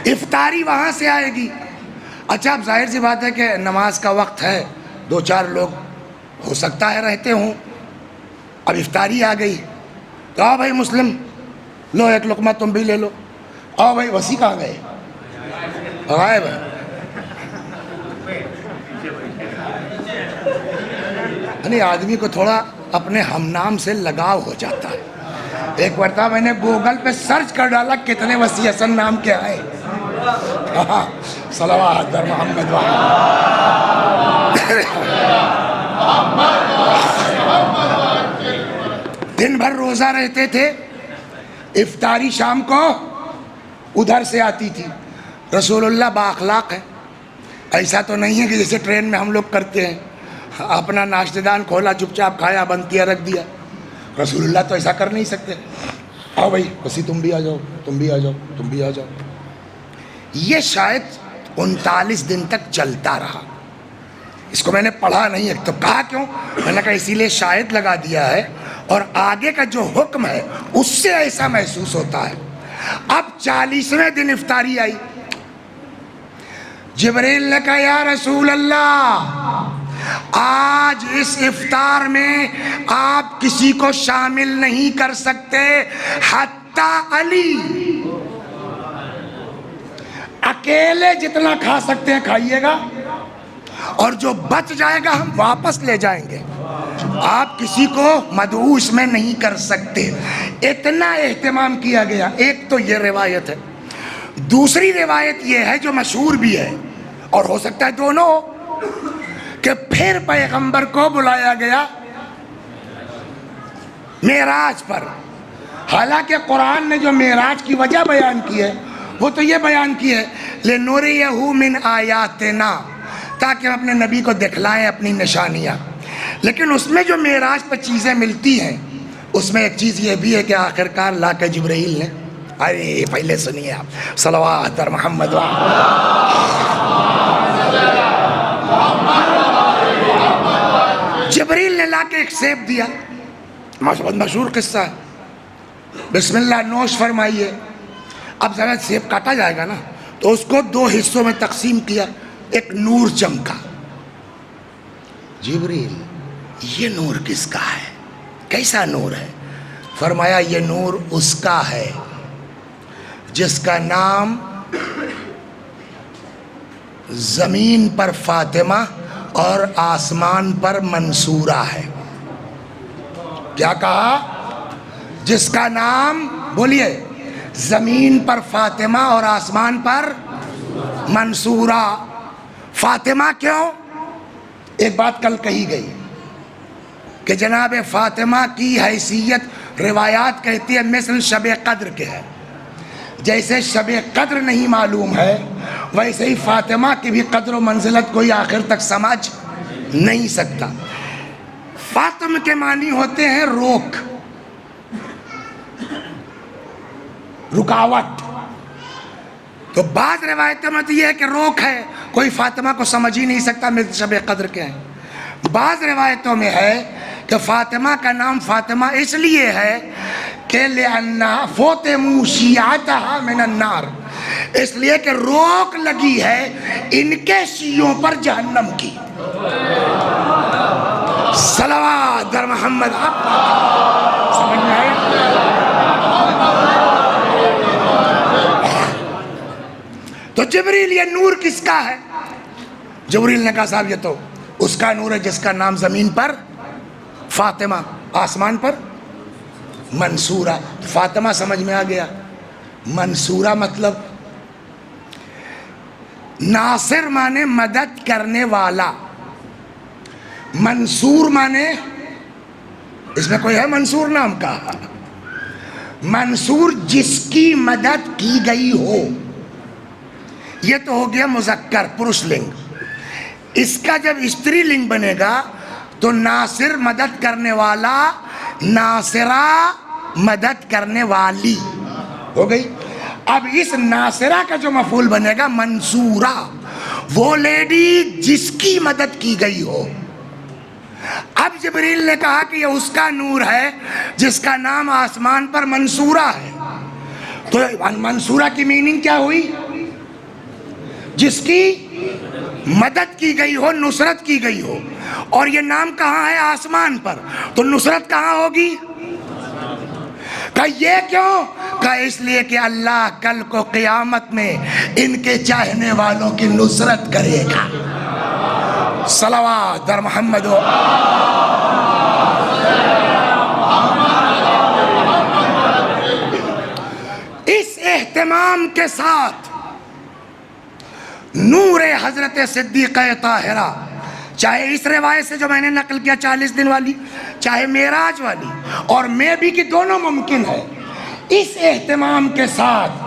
افطاری وہاں سے آئے گی. اچھا اب ظاہر سی بات ہے کہ نماز کا وقت ہے، 2-4 لوگ ہو سکتا ہے رہتے ہوں، اب افطاری آ گئی تو آؤ بھائی مسلم لو ایک لقمہ تم بھی لے لو. آؤ بھائی وسیع کہاں گئے؟ غائب ہے. یعنی آدمی کو تھوڑا اپنے ہم نام سے لگاؤ ہو جاتا ہے. ایک مرتبہ میں نے گوگل پہ سرچ کر ڈالا کتنے وسیع حسن نام کے آئے. صلوات بر محمد و دن بھر روزہ رہتے تھے، افطاری شام کو ادھر سے آتی تھی. رسول اللہ بااخلاق ہے، ایسا تو نہیں ہے کہ جیسے ٹرین میں ہم لوگ کرتے ہیں، اپنا ناشتہ دان کھولا چپ چاپ کھایا بند کیا رکھ دیا. رسول اللہ تو ایسا کر نہیں سکتے. آؤ بھائی بسی تم بھی آ جاؤ، تم بھی آ جاؤ، تم بھی آ جاؤ. یہ شاید 39 دن تک چلتا رہا. اس کو میں نے پڑھا نہیں ہے تو کہا کیوں؟ میں نے کہا اسی لیے شاید لگا دیا ہے، اور آگے کا جو حکم ہے اس سے ایسا محسوس ہوتا ہے. اب 40ویں دن افطاری آئی. جبریل نے کہا یا رسول اللہ آج اس افطار میں آپ کسی کو شامل نہیں کر سکتے حتیٰ علی. اکیلے جتنا کھا سکتے ہیں کھائیے گا، اور جو بچ جائے گا ہم واپس لے جائیں گے. آپ کسی کو مدعو اس میں نہیں کر سکتے. اتنا اہتمام کیا گیا. ایک تو یہ روایت ہے. دوسری روایت یہ ہے جو مشہور بھی ہے اور ہو سکتا ہے دونوں ہو, کہ پھر پیغمبر کو بلایا گیا معراج پر. حالانکہ قرآن نے جو معراج کی وجہ بیان کی ہے وہ تو یہ بیان کی ہے لِنُرِيَهُ مِنْ آیاتنا, تاکہ ہم اپنے نبی کو دکھلائیں اپنی نشانیاں. لیکن اس میں جو معراج پر چیزیں ملتی ہیں اس میں ایک چیز یہ بھی ہے کہ آخرکار لا کے جبرائیل نے, ارے پہلے سنیے آپ, صلوات بر محمد جبرائیل نے لا کے ایک سیب دیا. بہت مشہور قصہ ہے. بسم اللہ نوش فرمائیے. اب ذرا سیب کاٹا جائے گا نا تو اس کو دو حصوں میں تقسیم کیا. ایک نور چمکا. جبرائیل یہ نور کس کا ہے, کیسا نور ہے؟ فرمایا یہ نور اس کا ہے جس کا نام زمین پر فاطمہ اور آسمان پر منصورہ ہے. کیا کہا؟ جس کا نام, بولیے, زمین پر فاطمہ اور آسمان پر منصورہ. فاطمہ کیوں؟ ایک بات کل کہی گئی کہ جناب فاطمہ کی حیثیت روایات کہتی ہے مثل شب قدر کے ہے. جیسے شب قدر نہیں معلوم ہے ویسے ہی فاطمہ کی بھی قدر و منزلت کوئی آخر تک سمجھ نہیں سکتا. فاطم کے معنی ہوتے ہیں روک, رکاوٹ. تو بعض روایتوں میں تو یہ ہے کہ روک ہے, کوئی فاطمہ کو سمجھ ہی نہیں سکتا مثل شب قدر کے ہیں. بعض روایتوں میں ہے کہ فاطمہ کا نام فاطمہ اس لیے ہے کہ لِأَنَّهَا فَوْتِمُوا شِيَعَتَهَا مِنَ النَّارِ, اس لیے کہ روک لگی ہے ان کے شیعوں پر جہنم کی. صلوات در محمد. آپ سمجھ میں آئے؟ تو جبریل یہ نور کس کا ہے؟ جبریل نے کہا صاحب یہ تو اس کا نور ہے جس کا نام زمین پر فاطمہ, آسمان پر منصورہ. فاطمہ سمجھ میں آ گیا. منصورہ مطلب ناصر مانے مدد کرنے والا, منصور مانے, اس میں کوئی ہے منصور نام کا؟ منصور جس کی مدد کی گئی ہو. یہ تو ہو گیا مذکر پرش لنگ. اس کا جب استری لنگ بنے گا تو ناصر مدد کرنے والا, ناصرہ مدد کرنے والی ہو گئی. اب اس ناصرہ کا جو مفعول بنے گا منصورہ, وہ لیڈی جس کی مدد کی گئی ہو. اب جبریل نے کہا کہ یہ اس کا نور ہے جس کا نام آسمان پر منصورہ ہے. تو منصورہ کی میننگ کیا ہوئی؟ جس کی مدد کی گئی ہو, نصرت کی گئی ہو. اور یہ نام کہاں ہے؟ آسمان پر. تو نصرت کہاں ہوگی؟ کہ یہ کیوں؟ کہ اس لیے کہ اللہ کل کو قیامت میں ان کے چاہنے والوں کی نصرت کرے گا. صلوات در محمد. اس اہتمام کے ساتھ نور حضرت صدیقہ طاہرہ, چاہے اس روایت سے جو میں نے نقل کیا 40 دن والی, چاہے معراج والی, اور میں بھی کہ دونوں ممکن ہے, اس اہتمام کے ساتھ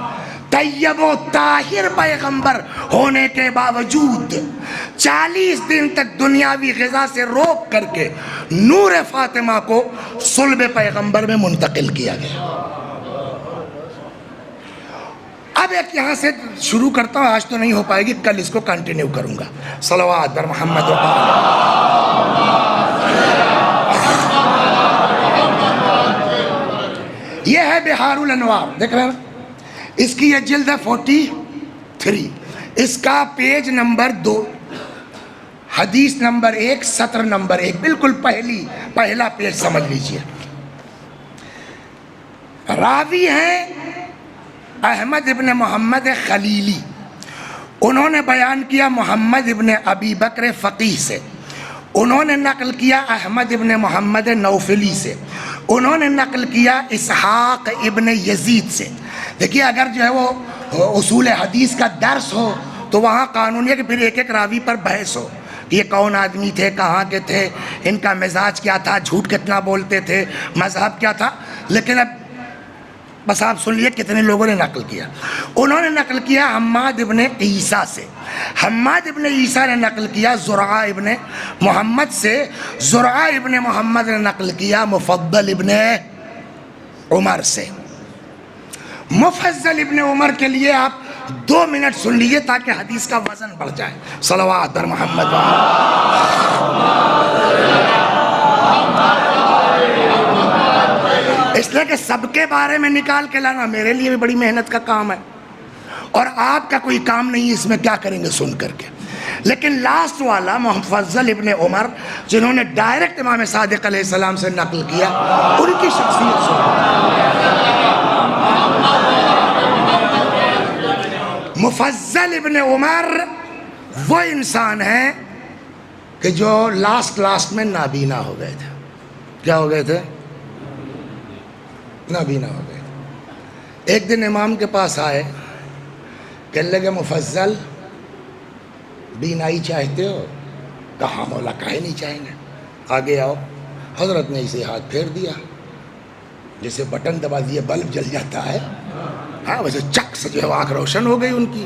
طیب و طاہر پیغمبر ہونے کے باوجود 40 دن تک دنیاوی غذا سے روک کر کے نور فاطمہ کو صلب پیغمبر میں منتقل کیا گیا. اب ایک یہاں سے شروع کرتا ہوں, آج تو نہیں ہو پائے گی, کل اس کو کنٹینیو کروں گا. صلوات بر محمد. یہ ہے بہار الانوار, دیکھ رہے ہیں, اس کی یہ جلد ہے 43, اس کا پیج نمبر 2, حدیث نمبر 1, سطر نمبر 1, بالکل پہلا پیج سمجھ لیجئے. راوی ہیں احمد ابن محمد خلیلی, انہوں نے بیان کیا محمد ابن ابی بکر فقیہ سے, انہوں نے نقل کیا احمد ابن محمد نوفلی سے، انہوں نے نقل کیا اسحاق ابن یزید سے۔ دیکھیے اگر جو ہے وہ اصول حدیث کا درس ہو تو وہاں قانون ہے کہ پھر ایک ایک راوی پر بحث ہو، یہ کون آدمی تھے، کہاں کے تھے، ان کا مزاج کیا تھا، جھوٹ کتنا بولتے تھے، مذہب کیا تھا۔ لیکن اب بس آپ سن لیے کتنے لوگوں نے نقل کیا۔ انہوں نے نقل کیا حماد ابن عیسیٰ سے، حماد ابن عیسیٰ نے نقل کیا زرعہ ابن محمد سے، زرعہ ابن محمد نے نقل کیا مفضل ابن عمر سے۔ مفضل ابن عمر کے لیے آپ 2 منٹ سن لیجیے تاکہ حدیث کا وزن بڑھ جائے۔ صلوات بر محمد اس لیے کہ سب کے بارے میں نکال کے لانا میرے لیے بھی بڑی محنت کا کام ہے، اور آپ کا کوئی کام نہیں، اس میں کیا کریں گے سن کر کے۔ لیکن لاسٹ والا مفضل ابن عمر جنہوں نے ڈائریکٹ امام صادق علیہ السلام سے نقل کیا، ان کی شخصیت سن۔ مفضل ابن عمر وہ انسان ہے کہ جو لاسٹ میں نابینا ہو گئے تھے۔ کیا ہو گئے تھے؟ نابینا ہو گئے تھے۔ ایک دن امام کے پاس آئے، کہنے لگے مفضل بینائی چاہتے ہو؟ کہا مولا کہے نہیں چاہیں گے، آگے آؤ۔ حضرت نے اسے ہاتھ پھیر دیا، جیسے بٹن دبا دیے بلب جل جاتا ہے، ہاں ویسے چک سے جو ہے آنکھ روشن ہو گئی ان کی۔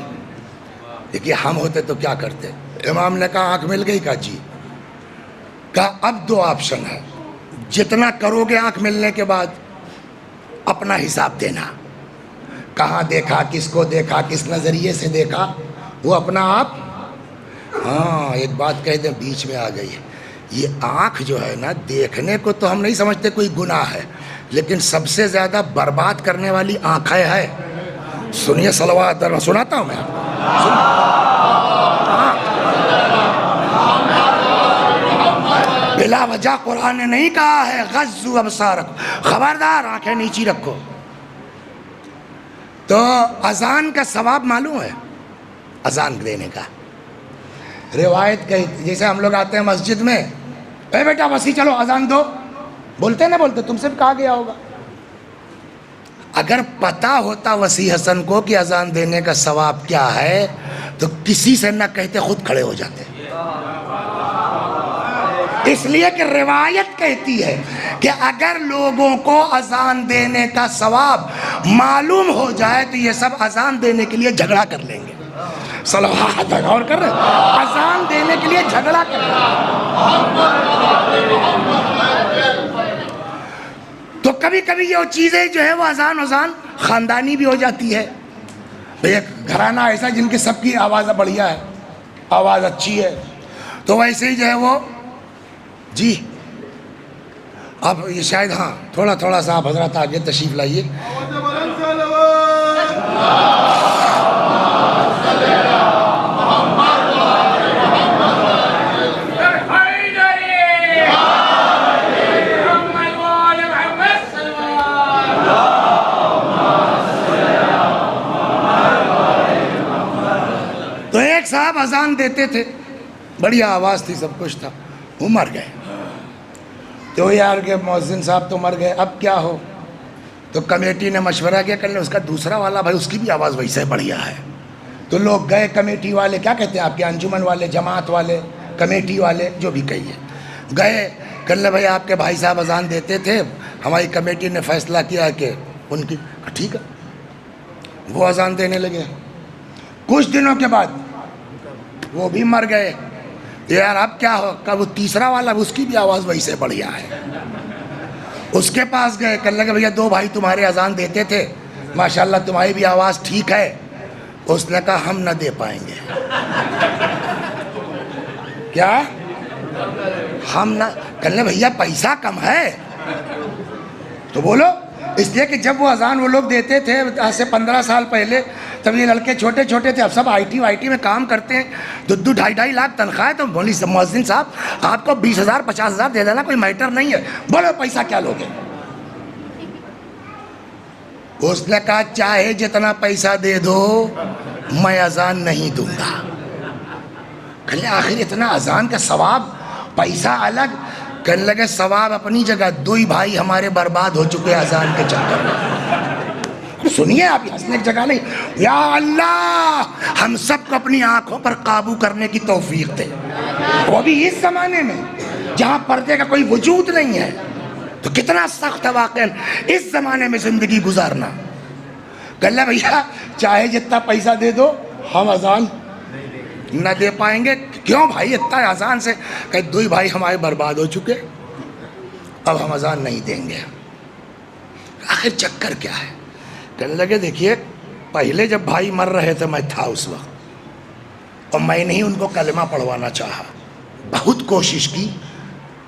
دیکھیے ہم ہوتے تو کیا کرتے؟ امام نے کہا آنکھ مل گئی؟ کہا جی۔ کہا اب 2 آپشن ہے، جتنا کرو گے آنکھ ملنے کے بعد اپنا حساب دینا، کہاں دیکھا، کس کو دیکھا، کس نظریے سے دیکھا، وہ اپنا آپ۔ ہاں ایک بات کہہ دیں بیچ میں آ گئی ہے، یہ آنکھ جو ہے نا، دیکھنے کو تو ہم نہیں سمجھتے کوئی گناہ ہے، لیکن سب سے زیادہ برباد کرنے والی آنکھیں ہے۔ سنیے صلوات، سناتا ہوں میں آپ بلا وجہ قرآن نے نہیں کہا ہے غضوا ابصارکم، خبردار آنکھیں نیچی رکھو۔ تو اذان کا ثواب معلوم ہے، اذان دینے کا روایت کہی، جیسے ہم لوگ آتے ہیں مسجد میں، اے بیٹا وسیع چلو اذان دو، بولتے نہ بولتے، تم سے بھی کہا گیا ہوگا۔ اگر پتہ ہوتا وسیع حسن کو کہ اذان دینے کا ثواب کیا ہے تو کسی سے نہ کہتے خود کھڑے ہو جاتے۔ اس لیے کہ روایت کہتی ہے کہ اگر لوگوں کو اذان دینے کا ثواب معلوم ہو جائے تو یہ سب اذان دینے کے لیے جھگڑا کر لیں گے۔ صلوات غور کر رہے ہیں، اذان دینے کے لیے جھگڑا کر لیں گے۔ تو کبھی کبھی یہ چیزیں جو ہے وہ اذان خاندانی بھی ہو جاتی ہے۔ ایک گھرانہ ایسا جن کی سب کی آواز بڑھیا ہے، آواز اچھی ہے، تو ویسے ہی جو ہے وہ جی اب یہ شاید ہاں تھوڑا سا آپ حضرات آگے تشریف لائیے۔ تو ایک صاحب اذان دیتے تھے، بڑی آواز تھی، سب کچھ تھا، وہ مر گئے۔ تو یار کہ مؤذن صاحب تو مر گئے، اب کیا ہو؟ تو کمیٹی نے مشورہ کیا، کرنے اس کا دوسرا والا بھائی اس کی بھی آواز ویسے بڑھیا ہے۔ تو لوگ گئے، کمیٹی والے، کیا کہتے ہیں آپ کے انجمن والے، جماعت والے، کمیٹی والے جو بھی کہیے، گئے کرنے بھائی آپ کے بھائی صاحب اذان دیتے تھے، ہماری کمیٹی نے فیصلہ کیا کہ ان کی ٹھیک ہے، وہ اذان دینے لگے۔ کچھ دنوں کے بعد وہ بھی مر گئے۔ یار اب کیا ہو؟ کہ وہ تیسرا والا اس کی بھی آواز ویسے بڑھیا ہے۔ اس کے پاس گئے، کہنے لگے بھیا 2 بھائی تمہارے اذان دیتے تھے، ماشاءاللہ تمہاری بھی آواز ٹھیک ہے۔ اس نے کہا ہم نہ دے پائیں گے۔ کیا؟ ہم نہ، کہنے بھیا پیسہ کم ہے تو بولو۔ اس لیے کہ جب وہ اذان وہ لوگ دیتے تھے آج سے 15 سال پہلے، تب یہ لڑکے چھوٹے چھوٹے تھے، اب سب آئی ٹی میں کام کرتے ہیں، 2-2 لاکھ تنخواہ ہے۔ تو بولی مؤذن صاحب آپ کو 20,000 50,000 دے دینا، کوئی میٹر نہیں ہے، بولو پیسہ کیا لوگے؟ اس نے کہا چاہے جتنا پیسہ دے دو میں اذان نہیں دوں گا۔ کہنے آخر اتنا اذان کا ثواب پیسہ الگ. کہنے لگے ثواب اپنی جگہ, دو ہی بھائی ہمارے برباد ہو چکے اذان کے چکر میں. سنیے آپ, ہنسنے کی جگہ نہیں. یا اللہ ہم سب کو اپنی آنکھوں پر قابو کرنے کی توفیق دے, وہ بھی اس زمانے میں جہاں پردے کا کوئی وجود نہیں ہے. تو کتنا سخت ہے واقعا اس زمانے میں زندگی گزارنا. کہ اللہ بھیا چاہے جتنا پیسہ دے دو ہم اذان نہ دے پائیں گے. کیوں بھائی اتنا اذان سے؟ کہ دو ہی بھائی ہمارے برباد ہو چکے, اب ہم اذان نہیں دیں گے. آخر چکر کیا ہے؟ کہنے لگے دیکھیے پہلے جب بھائی مر رہے تھے میں تھا اس وقت, اور میں نے ہی ان کو کلمہ پڑھوانا چاہا. بہت کوشش کی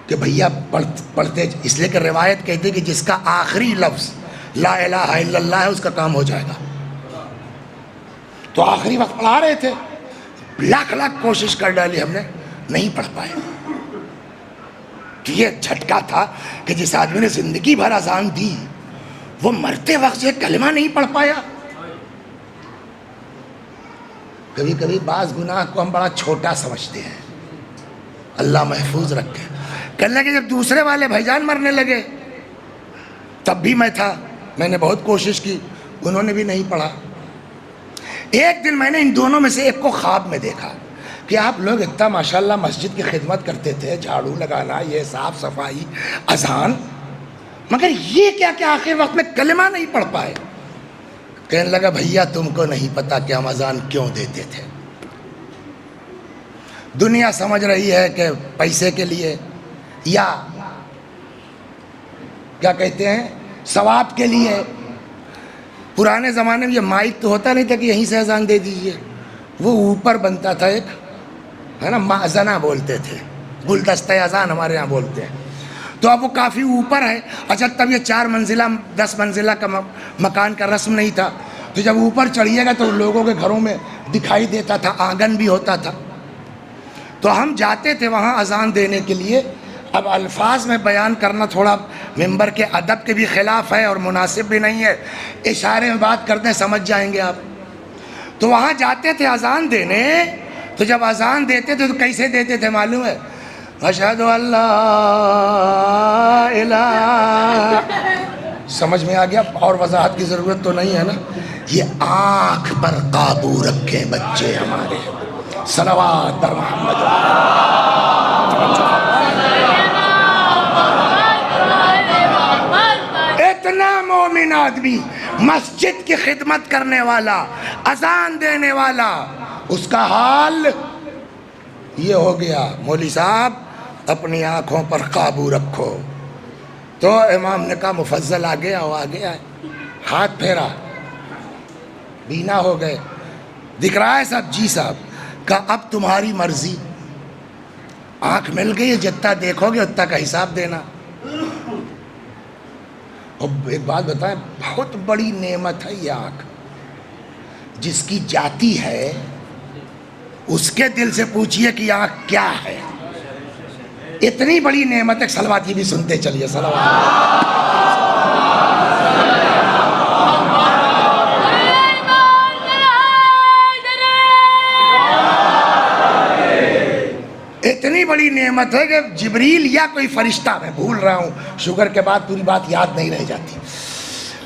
کہ بھیا پڑھتے, اس لیے کہ روایت کہتی کہ جس کا آخری لفظ لا الہ الا اللہ ہے اس کا کام ہو جائے گا. تو آخری وقت پڑھا رہے تھے, لاکھ کوشش کر ڈالی ہم نے, نہیں پڑھ پائے. تو یہ جھٹکا تھا کہ جس آدمی نے زندگی بھر اذان دی وہ مرتے وقت یہ کلمہ نہیں پڑھ پایا. کبھی کبھی بعض گناہ کو ہم بڑا چھوٹا سمجھتے ہیں, اللہ محفوظ رکھے. کہنے لگے جب دوسرے والے بھائی مرنے لگے تب بھی میں تھا, میں نے بہت کوشش کی, انہوں نے بھی نہیں پڑھا. ایک دن میں نے ان دونوں میں سے ایک کو خواب میں دیکھا کہ آپ لوگ اتنا ماشاءاللہ مسجد کی خدمت کرتے تھے, جھاڑو لگانا, یہ صاف صفائی, اذان, مگر یہ کیا کہ آخر وقت میں کلمہ نہیں پڑھ پائے. کہنے لگا بھیا تم کو نہیں پتا کہ ہم اذان کیوں دیتے تھے. دنیا سمجھ رہی ہے کہ پیسے کے لیے, یا کیا کہتے ہیں ثواب کے لیے. پرانے زمانے میں یہ مائک تو ہوتا نہیں تھا کہ یہیں سے اذان دے دیجئے, وہ اوپر بنتا تھا ایک, ہے نا, مأذنہ بولتے تھے, گلدستہ اذان ہمارے یہاں بولتے ہیں. تو اب وہ کافی اوپر ہے. اچھا تب یہ 4 منزلہ 10 منزلہ کا مکان کا رسم نہیں تھا, تو جب اوپر چڑھیے گا تو لوگوں کے گھروں میں دکھائی دیتا تھا, آنگن بھی ہوتا تھا. تو ہم جاتے تھے وہاں اذان دینے کے لیے. اب الفاظ میں بیان کرنا تھوڑا ممبر کے ادب کے بھی خلاف ہے اور مناسب بھی نہیں ہے, اشارے میں بات کرتے سمجھ جائیں گے آپ. تو وہاں جاتے تھے اذان دینے. تو جب اذان دیتے تھے تو کیسے دیتے تھے معلوم ہے؟ اشہد ان لا الہ, سمجھ میں آ گیا؟ اور وضاحت کی ضرورت تو نہیں ہے نا. یہ آنکھ پر قابو رکھیں بچے ہمارے, صلوات بر محمد. اتنا مومن آدمی, مسجد کی خدمت کرنے والا, اذان دینے والا, اس کا حال یہ ہو گیا مولوی صاحب اپنی آنکھوں پر قابو رکھو. تو امام نے کہا مفضل آ گیا, وہ آ گیا, ہاتھ پھیرا, بینا ہو گئے, دکھ رہا ہے صاحب؟ جی صاحب. کہا اب تمہاری مرضی, آنکھ مل گئی, جتنا دیکھو گے اتنا کا حساب دینا. اب ایک بات بتائیں, بہت بڑی نعمت ہے یہ آنکھ. جس کی جاتی ہے اس کے دل سے پوچھئے کہ آنکھ کیا ہے. اتنی بڑی نعمت ہے. صلوات یہ بھی سنتے چلیے, صلوات. اتنی بڑی نعمت ہے کہ جبریل یا کوئی فرشتہ, میں بھول رہا ہوں, شوگر کے بعد پوری بات یاد نہیں رہ جاتی,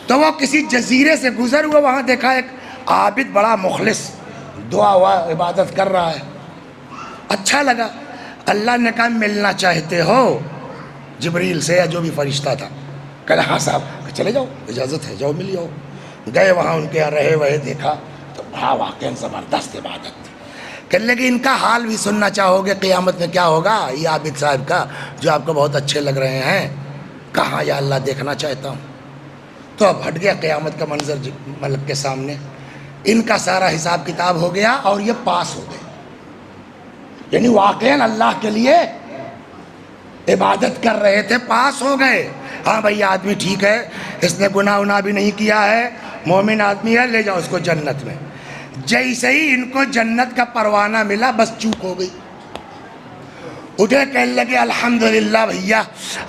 تو وہ کسی جزیرے سے گزر ہوا, وہاں دیکھا ایک عابد بڑا مخلص دعا ہوا عبادت کر رہا ہے. اچھا لگا. اللہ نے کہا ملنا چاہتے ہو جبریل سے یا جو بھی فرشتہ تھا؟ کہا ہاں صاحب. چلے جاؤ, اجازت ہے, جاؤ مل جاؤ. گئے وہاں, ان کے یہاں رہے وہے, دیکھا تو بڑا واقعاً زبردست عبادت تھی. کہنے لگے ان کا حال بھی سننا چاہو گے قیامت میں کیا ہوگا یہ عابد صاحب کا جو آپ کو بہت اچھے لگ رہے ہیں؟ کہاں یا اللہ دیکھنا چاہتا ہوں. تو اب ہٹ گیا قیامت کا منظر ملک کے سامنے. ان کا سارا حساب کتاب ہو گیا اور یہ پاس ہو گئے. یعنی واقعاً اللہ کے لیے عبادت کر رہے تھے, پاس ہو گئے. ہاں بھئی آدمی ٹھیک ہے, اس نے گناہ بھی نہیں کیا ہے, مومن آدمی ہے, لے جاؤ اس کو جنت میں. جیسے ہی ان کو جنت کا پروانہ ملا بس چوک ہو گئی. اٹھے کہنے لگے الحمدللہ بھیا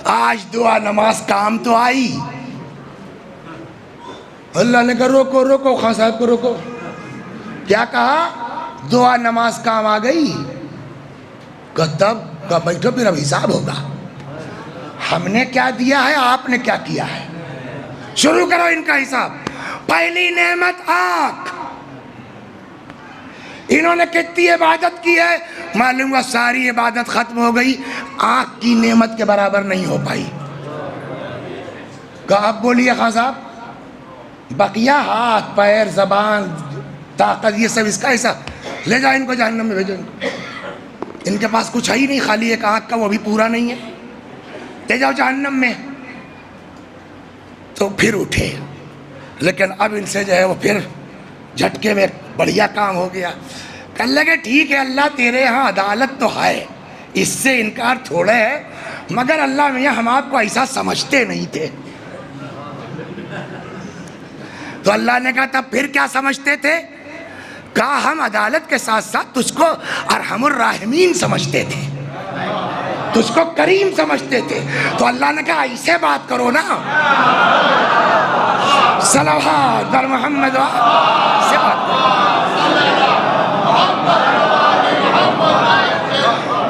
آج دعا نماز کام تو آئی. اللہ نے کہا روکو روکو, خان صاحب کو روکو. کیا کہا؟ دعا نماز کام آ گئی. کہ تب کہ بیٹھو پھر اب حساب ہوگا. ہم نے کیا دیا ہے, آپ نے کیا کیا ہے, شروع کرو ان کا حساب. پہلی نعمت آنکھ. انہوں نے کتنی عبادت کی ہے, معلوم ہوا ساری عبادت ختم ہو گئی, آنکھ کی نعمت کے برابر نہیں ہو پائی. کہ اب بولیے خان صاحب, بقیہ ہاتھ پیر زبان طاقت یہ سب اس کا حصہ, لے جاؤ ان کو جہنم میں بھیجو. ان کے پاس کچھ ہے ہی نہیں, خالی ایک آنکھ کا, وہ بھی پورا نہیں ہے, لے جاؤ جہنم میں. تو پھر اٹھے, لیکن اب ان سے جو ہے وہ پھر جھٹکے میں بڑھیا کام ہو گیا. کہنے لگے ٹھیک ہے اللہ تیرے یہاں عدالت تو ہے, اس سے انکار تھوڑا ہے, مگر اللہ میاں ہم آپ کو ایسا سمجھتے نہیں تھے. تو اللہ نے کہا تب پھر کیا سمجھتے تھے؟ کہا ہم عدالت کے ساتھ ساتھ تجھ کو ارحم الراحمین سمجھتے تھے, تجھ کو کریم سمجھتے تھے. تو اللہ نے کہا ایسے بات کرو نا, صلوات بر محمد, سے بات کرو.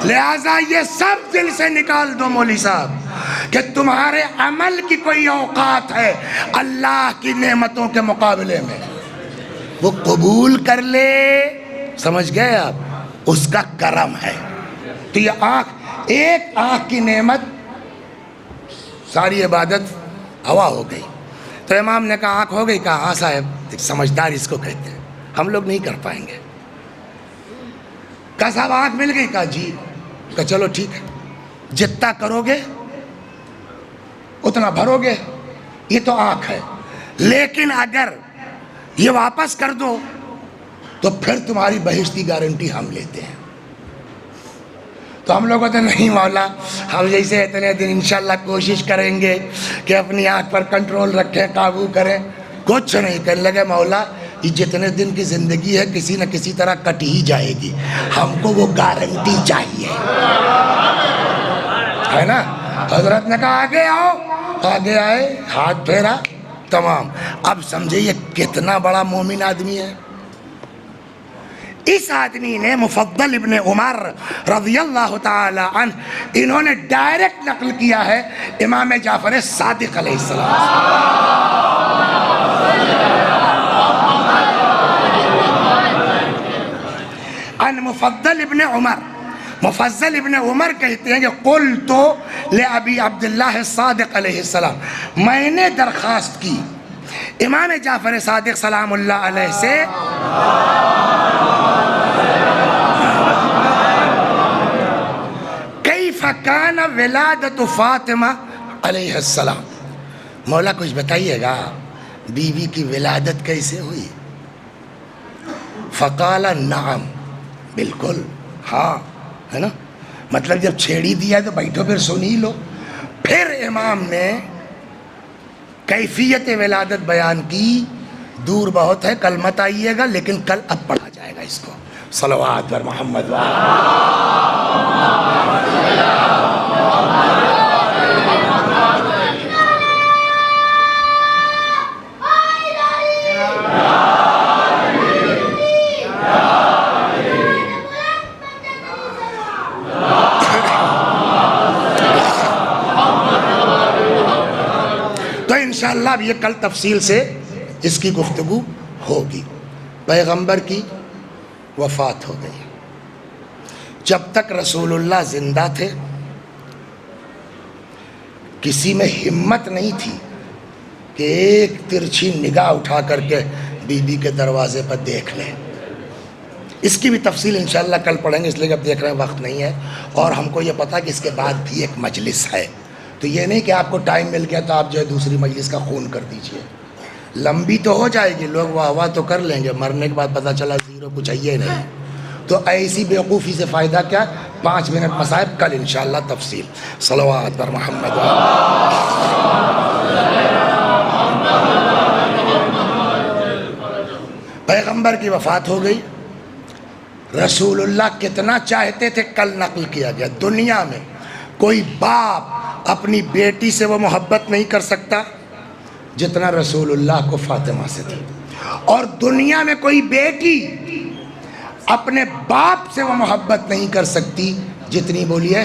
لہذا یہ سب دل سے نکال دو مولوی صاحب کہ تمہارے عمل کی کوئی اوقات ہے اللہ کی نعمتوں کے مقابلے میں, وہ قبول کر لے. سمجھ گئے آپ, اس کا کرم ہے. تو یہ آنکھ, ایک آنکھ کی نعمت, ساری عبادت ہوا ہو گئی. تو امام نے کہا آنکھ ہو گئی؟ کہا ہاں صاحب, سمجھدار اس کو کہتے ہیں, ہم لوگ نہیں کر پائیں گے. کہا صاحب آنکھ مل گئی؟ کہا جی. کہا چلو ٹھیک ہے, جتنا کرو گے اتنا بھرو گے, یہ تو آنکھ ہے. لیکن اگر یہ واپس کر دو تو پھر تمہاری بہشت کی گارنٹی ہم لیتے ہیں. تو ہم لوگ کہتے ہیں نہیں مولا, ہم جیسے اتنے دن انشاءاللہ کوشش کریں گے کہ اپنی آنکھ پر کنٹرول رکھیں, قابو کریں. کچھ نہیں. کہنے لگے مولا یہ جتنے دن کی زندگی ہے کسی نہ کسی طرح کٹ ہی جائے گی, ہم کو وہ گارنٹی چاہیے, ہے نا. حضرت نے کہا آگے آؤ. آگے آئے, ہاتھ پھیرا, تمام. اب سمجھے یہ کتنا بڑا مومن آدمی ہے. اس آدمی نے مفضل ابن عمر رضی اللہ تعالی عنہ, انہوں نے ڈائریکٹ نقل کیا ہے امام جعفر صادق علیہ السلام ان مفضل ابن عمر. مفضل ابن عمر کہتے ہیں کہ قلت لأبی عبداللہ الصادق علیہ السلام, میں نے درخواست کی امام جعفر صادق سلام اللہ علیہ سے, کیف کان ولادت فاطمہ علیہ السلام, مولا کچھ بتائیے گا بیوی کی ولادت کیسے ہوئی؟ فقال نعم, بالکل ہاں, ہے نا. مطلب جب چھیڑی دیا تو بیٹھو پھر سن ہی لو. پھر امام نے کیفیت ولادت بیان کی. دور بہت ہے, کل مت آئیے گا, لیکن کل اب پڑھا جائے گا اس کو. صلوات بر محمد. تو انشاءاللہ اب یہ کل تفصیل سے اس کی گفتگو ہوگی. پیغمبر کی وفات ہو گئی. جب تک رسول اللہ زندہ تھے کسی میں ہمت نہیں تھی کہ ایک ترچھی نگاہ اٹھا کر کے بی بی کے دروازے پر دیکھ لیں. اس کی بھی تفصیل انشاءاللہ کل پڑھیں گے, اس لیے کہ اب دیکھ رہے ہیں وقت نہیں ہے, اور ہم کو یہ پتا کہ اس کے بعد بھی ایک مجلس ہے. تو یہ نہیں کہ آپ کو ٹائم مل گیا تو آپ جو ہے دوسری مجلس کا خون کر دیجئے. لمبی تو ہو جائے گی, لوگ واہ واہ تو کر لیں گے, مرنے کے بعد پتہ چلا زیرو, کچھ ہے ہی نہیں. تو ایسی بیوقوفی سے فائدہ کیا, 5 منٹ مصائب, کل انشاءاللہ تفصیل. صلوات بر محمد. پیغمبر کی وفات ہو گئی. رسول اللہ کتنا چاہتے تھے, کل نقل کیا گیا, دنیا میں کوئی باپ اپنی بیٹی سے وہ محبت نہیں کر سکتا جتنا رسول اللہ کو فاطمہ سے تھی, اور دنیا میں کوئی بیٹی اپنے باپ سے وہ محبت نہیں کر سکتی جتنی بولیے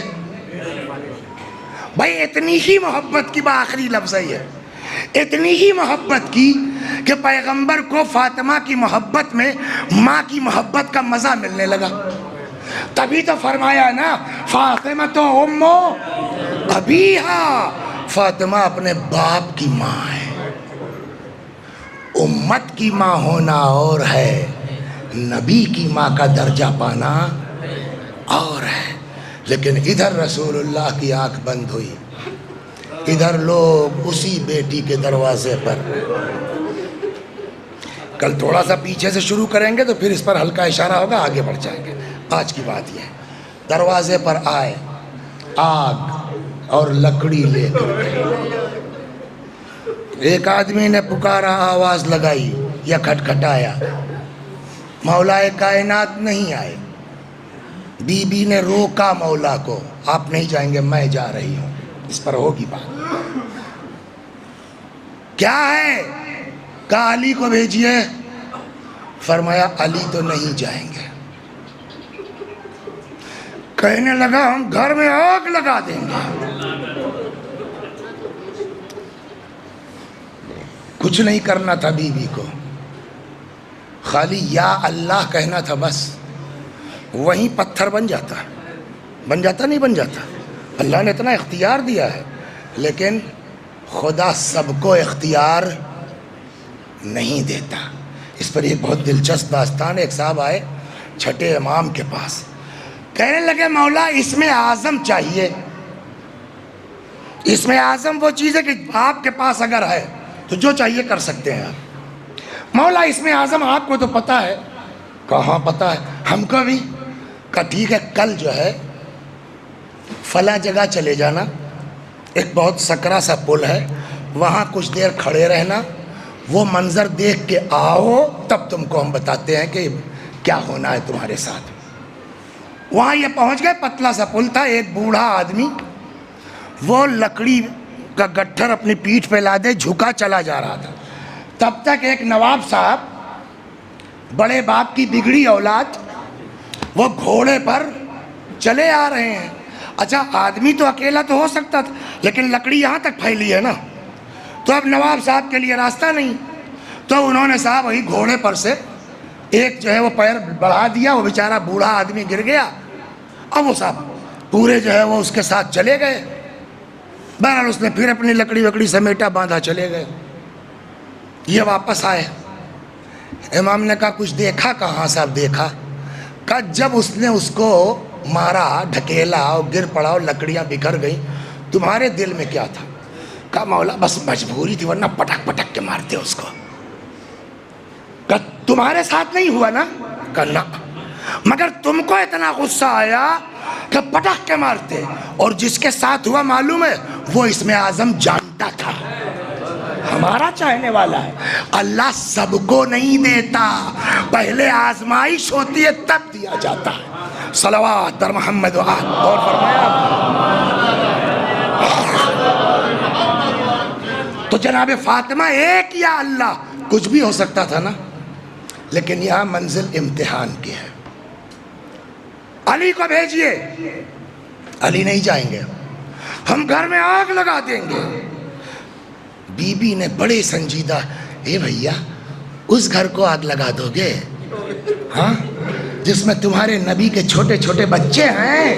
بھائی، اتنی ہی محبت کی آخری لفظ ہے، اتنی ہی محبت کی کہ پیغمبر کو فاطمہ کی محبت میں ماں کی محبت کا مزہ ملنے لگا. تبھی تو فرمایا نا فاطمہ تو امو ابیہا، فاطمہ اپنے باپ کی ماں ہے. امت کی ماں ہونا اور ہے، نبی کی ماں کا درجہ پانا اور ہے. لیکن ادھر رسول اللہ کی آنکھ بند ہوئی، ادھر لوگ اسی بیٹی کے دروازے پر. کل تھوڑا سا پیچھے سے شروع کریں گے تو پھر اس پر ہلکا اشارہ ہوگا، آگے بڑھ جائیں گے. آج کی بات یہ ہے، دروازے پر آئے، آگ اور لکڑی لے کر گئے. ایک آدمی نے پکارا، آواز لگائی یا کھٹکھٹایا، مولا کائنات نہیں آئے. بی بی نے روکا مولا کو، آپ نہیں جائیں گے، میں جا رہی ہوں. اس پر ہوگی بات. کیا ہے؟ کہا علی کو بھیجیے. فرمایا علی تو نہیں جائیں گے. کہنے لگا ہم گھر میں آگ لگا دیں گے. کچھ نہیں کرنا تھا بی بی کو، خالی یا اللہ کہنا تھا بس. وہیں پتھر بن جاتا، بن جاتا نہیں بن جاتا. اللہ نے اتنا اختیار دیا ہے، لیکن خدا سب کو اختیار نہیں دیتا. اس پر ایک بہت دلچسپ داستان ہے. ایک صاحب آئے چھٹے امام کے پاس، کہنے لگے مولا اسم اعظم چاہیے. اسم اعظم وہ چیز ہے کہ آپ کے پاس اگر ہے تو جو چاہیے کر سکتے ہیں آپ. مولا اسم اعظم آپ کو تو پتہ ہے. کہاں پتہ ہے؟ ہم کو بھی. کہا ٹھیک ہے، کل جو ہے فلاں جگہ چلے جانا، ایک بہت سکرا سا پل ہے، وہاں کچھ دیر کھڑے رہنا، وہ منظر دیکھ کے آؤ، تب تم کو ہم بتاتے ہیں کہ کیا ہونا ہے تمہارے ساتھ. وہاں یہ پہنچ گئے، پتلا سا پل تھا. ایک بوڑھا آدمی وہ لکڑی کا گٹھر اپنی پیٹھ پہ لادے جھکا چلا جا رہا تھا. تب تک ایک نواب صاحب، بڑے باپ کی بگڑی اولاد، وہ گھوڑے پر چلے آ رہے ہیں. اچھا آدمی تو اکیلا تو ہو سکتا تھا، لیکن لکڑی یہاں تک پھیلی ہے نا، تو اب نواب صاحب کے لیے راستہ نہیں. تو انہوں نے صاحب وہی گھوڑے پر سے ایک جو ہے وہ پیر بڑھا دیا. وہ بیچارہ بوڑھا آدمی گر گیا. اب وہ صاحب پورے جو ہے وہ اس کے ساتھ چلے گئے. بہرحال اس نے پھر اپنی لکڑی وکڑی سمیٹا، باندھا، چلے گئے. یہ واپس آئے. امام نے کہا کچھ دیکھا؟ کہاں صاحب دیکھا؟ کہا جب اس نے اس کو مارا، ڈھکیلا اور گر پڑا اور لکڑیاں بکھر گئیں، تمہارے دل میں کیا تھا؟ کہا مولا بس مجبوری تھی، ورنہ پٹک پٹک کے مارتے اس کو. کہا تمہارے ساتھ نہیں ہوا نا؟ کہا نا، مگر تم کو اتنا غصہ آیا کہ پٹک کے مارتے. اور جس کے ساتھ ہوا معلوم ہے، وہ اسم اعظم جانتا تھا، ہمارا چاہنے والا ہے. اللہ سب کو نہیں دیتا، پہلے آزمائش ہوتی ہے تب دیا جاتا ہے. صلوات بر محمد و آل. اور فرمایا تو جناب فاطمہ ایک یا اللہ، کچھ بھی ہو سکتا تھا نا. لیکن یہاں منزل امتحان کی ہے. علی کو بھیجیے. علی نہیں جائیں گے، ہم گھر میں آگ لگا دیں گے. بی بی نے بڑے سنجیدہ، اے بھیا اس گھر کو آگ لگا دو گے؟ ہاں، جس میں تمہارے نبی کے چھوٹے چھوٹے بچے ہیں.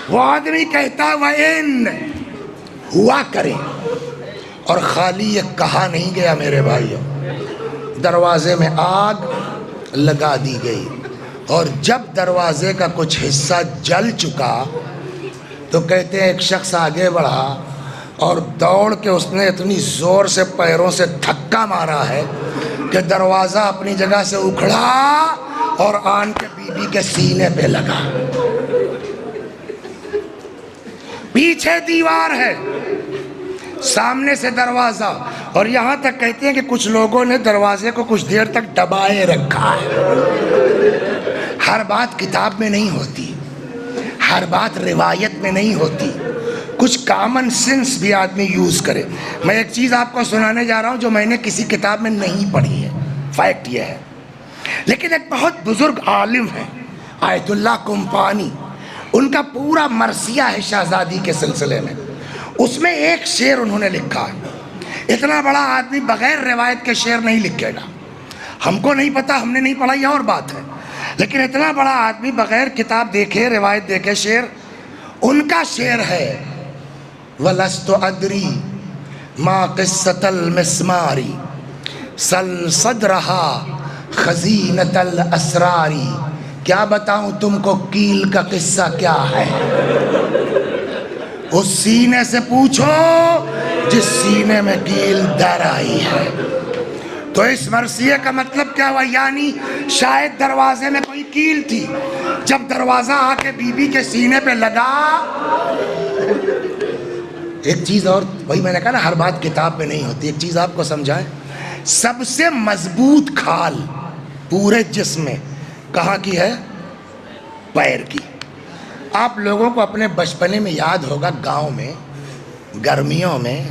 وہ آدمی کہتا وَإِن ہوا کرے. اور خالی یہ کہا نہیں گیا میرے بھائیوں، دروازے میں آگ لگا دی گئی. اور جب دروازے کا کچھ حصہ جل چکا تو کہتے ہیں ایک شخص آگے بڑھا اور دوڑ کے اس نے اتنی زور سے پیروں سے دھکا مارا ہے کہ دروازہ اپنی جگہ سے اکھڑا اور آن کے بی بی کے سینے پہ لگا. پیچھے دیوار ہے، سامنے سے دروازہ. اور یہاں تک کہتے ہیں کہ کچھ لوگوں نے دروازے کو کچھ دیر تک دبائے رکھا ہے. ہر بات کتاب میں نہیں ہوتی، ہر بات روایت میں نہیں ہوتی. کچھ کامن سینس بھی آدمی یوز کرے. میں ایک چیز آپ کو سنانے جا رہا ہوں جو میں نے کسی کتاب میں نہیں پڑھی ہے، فیکٹ یہ ہے. لیکن ایک بہت بزرگ عالم ہے، آیت اللہ کمپانی، ان کا پورا مرثیہ ہے شہزادی کے سلسلے میں، اس میں ایک شعر انہوں نے لکھا ہے۔ اتنا بڑا آدمی بغیر روایت کے شعر نہیں لکھے گا، ہم کو نہیں پتا، ہم نے نہیں پڑھا، یہ اور بات ہے، لیکن اتنا بڑا آدمی بغیر کتاب دیکھے روایت دیکھے شعر، ان کا شعر ہے وَلَسْتُ أَدْرِي مَا قِصَّةَ الْمِسْمَارِ سَلْ صَدْرَهَا خَزِينَةَ الْأَسْرَارِ۔ کیا بتاؤں تم کو کیل کا قصہ کیا ہے، اس سینے سے پوچھو جس سینے میں کیل در آئی ہے۔ تو اس مرثیے کا مطلب کیا ہوا؟ یعنی شاید دروازے میں کوئی کیل تھی، جب دروازہ آ کے بی بی کے سینے پہ لگا۔ ایک چیز اور، وہی میں نے کہا نا ہر بات کتاب میں نہیں ہوتی، ایک چیز آپ کو سمجھائیں، سب سے مضبوط کھال پورے جسم میں کہاں کی ہے؟ پیر کی۔ آپ لوگوں کو اپنے بچپنے میں یاد ہوگا، گاؤں میں گرمیوں میں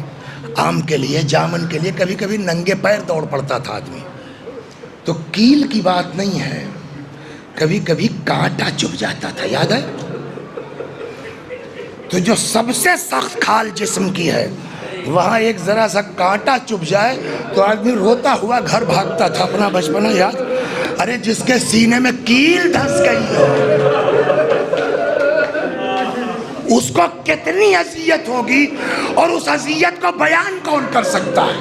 آم کے لیے جامن کے لیے کبھی کبھی ننگے پیر دوڑ پڑتا تھا آدمی، تو کیل کی بات نہیں ہے، کبھی کبھی کانٹا چبھ جاتا تھا، یاد ہے؟ تو جو سب سے سخت کھال جسم کی ہے، وہاں ایک ذرا سا کانٹا چبھ جائے تو آدمی روتا ہوا گھر بھاگتا تھا، اپنا بچپنا یاد۔ ارے جس کے سینے میں کیل دھس گئی ہو، اس کو کتنی اذیت ہوگی، اور اس اذیت کو بیان کون کر سکتا ہے؟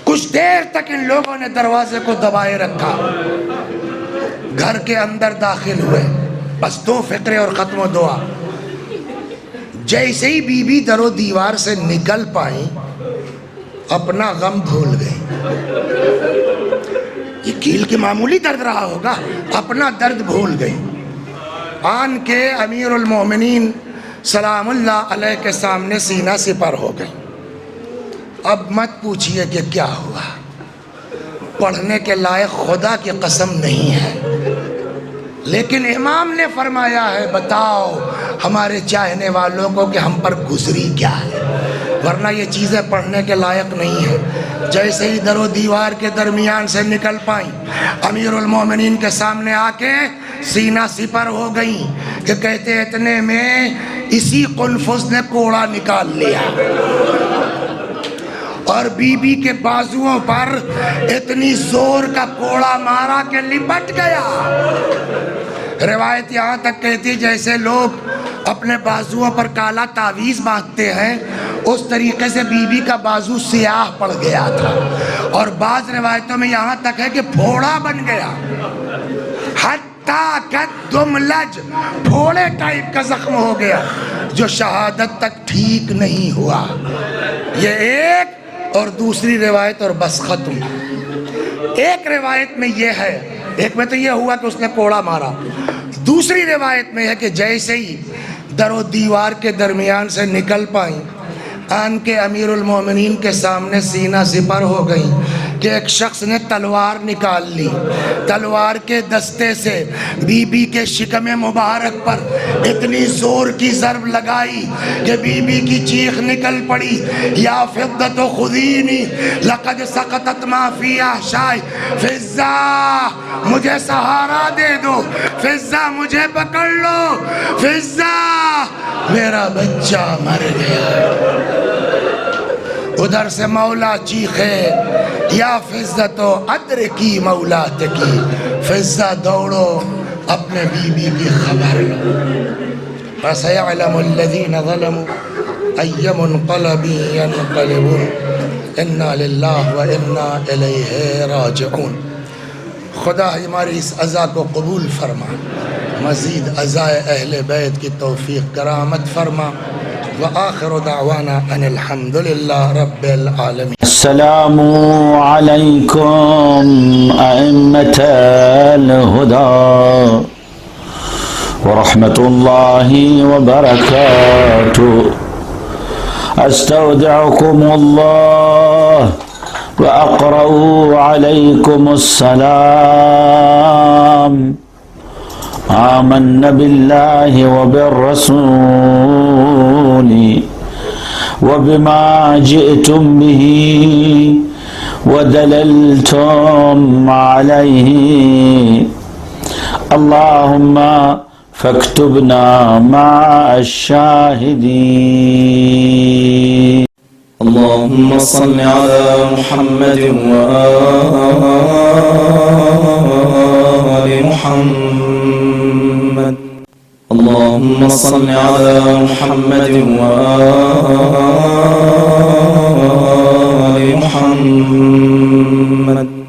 کچھ دیر تک ان لوگوں نے دروازے کو دبائے رکھا، گھر کے اندر داخل ہوئے، بس 2 فقرے اور ختم و دعا۔ جیسے ہی بی بی در و دیوار سے نکل پائیں، اپنا غم بھول گئی۔ یہ کیل کے معمولی درد رہا ہوگا، اپنا درد بھول گئی، آن کے امیر المومنین سلام اللہ علیہ کے سامنے سینہ سپر ہو گئی۔ اب مت پوچھئے کہ کیا ہوا، پڑھنے کے لائق خدا کی قسم نہیں ہے، لیکن امام نے فرمایا ہے بتاؤ ہمارے چاہنے والوں کو کہ ہم پر گزری کیا ہے، ورنہ یہ چیزیں پڑھنے کے لائق نہیں ہیں۔ جیسے ہی در و دیوار کے درمیان سے نکل پائیں، امیر المومنین کے سامنے آ کے سینہ سپر ہو گئیں کہ کہتے اتنے میں اسی قنفذ نے کوڑا نکال لیا، اور بی بی کے بازوؤں پر اتنی زور کا کوڑا مارا کہ لپٹ گیا۔ روایت یہاں تک کہتی جیسے لوگ اپنے بازوؤں پر کالا تعویذ باندھتے ہیں، اس طریقے سے بی بی کا بازو سیاہ پڑ گیا تھا، اور بعض روایتوں میں یہاں تک ہے کہ پھوڑا بن گیا، حتیٰ کہ دملج، پھوڑے ٹائپ کا زخم ہو گیا جو شہادت تک ٹھیک نہیں ہوا۔ یہ ایک، اور دوسری روایت اور بس ختم۔ ایک روایت میں یہ ہے، ایک میں تو یہ ہوا کہ اس نے کوڑا مارا، دوسری روایت میں ہے کہ جیسے ہی در و دیوار کے درمیان سے نکل پائیں، آن کے امیر المومنین کے سامنے سینہ سپر ہو گئیں کہ ایک شخص نے تلوار نکال لی، تلوار کے دستے سے بی بی کے شکم مبارک پر اتنی زور کی ضرب لگائی کہ بی بی کی چیخ نکل پڑی، یا فضت خذینی لقد سقطت ما فی احشائی، فضہ مجھے سہارا دے دو، فضہ مجھے پکڑ لو، فضہ میرا بچہ مر گیا۔ ادھر سے مولا چیخے یا فضتو ادرکی مولاتکی، فضہ دوڑو اپنے بی بی کی خبر لو۔ فَسَيَعْلَمُ الَّذِينَ ظَلَمُوا أَيَّ مُنْقَلَبٍ يَنْقَلِبُونَ إِنَّا لِلَّهِ وَإِنَّا إِلَيْهِ رَاجِعُونَ۔ خدا ہماری اس عزا کو قبول فرما، مزید عزائے اہل بیت کی توفیق کرامت فرما، وآخر دعوانا ان الحمد للہ رب العالمین۔ السلام علیکم ائمة الہدی ورحمۃ اللہ وبرکاتہ۔ استودعکم اللہ واقرأ علیکم السلام۔ آمنا باللہ وبالرسول وبما جئتم به ودللتم عليه اللهم فاكتبنا مع الشاهدين. اللهم صل على محمد وآل محمد. اللهم صل على محمد وآل محمد.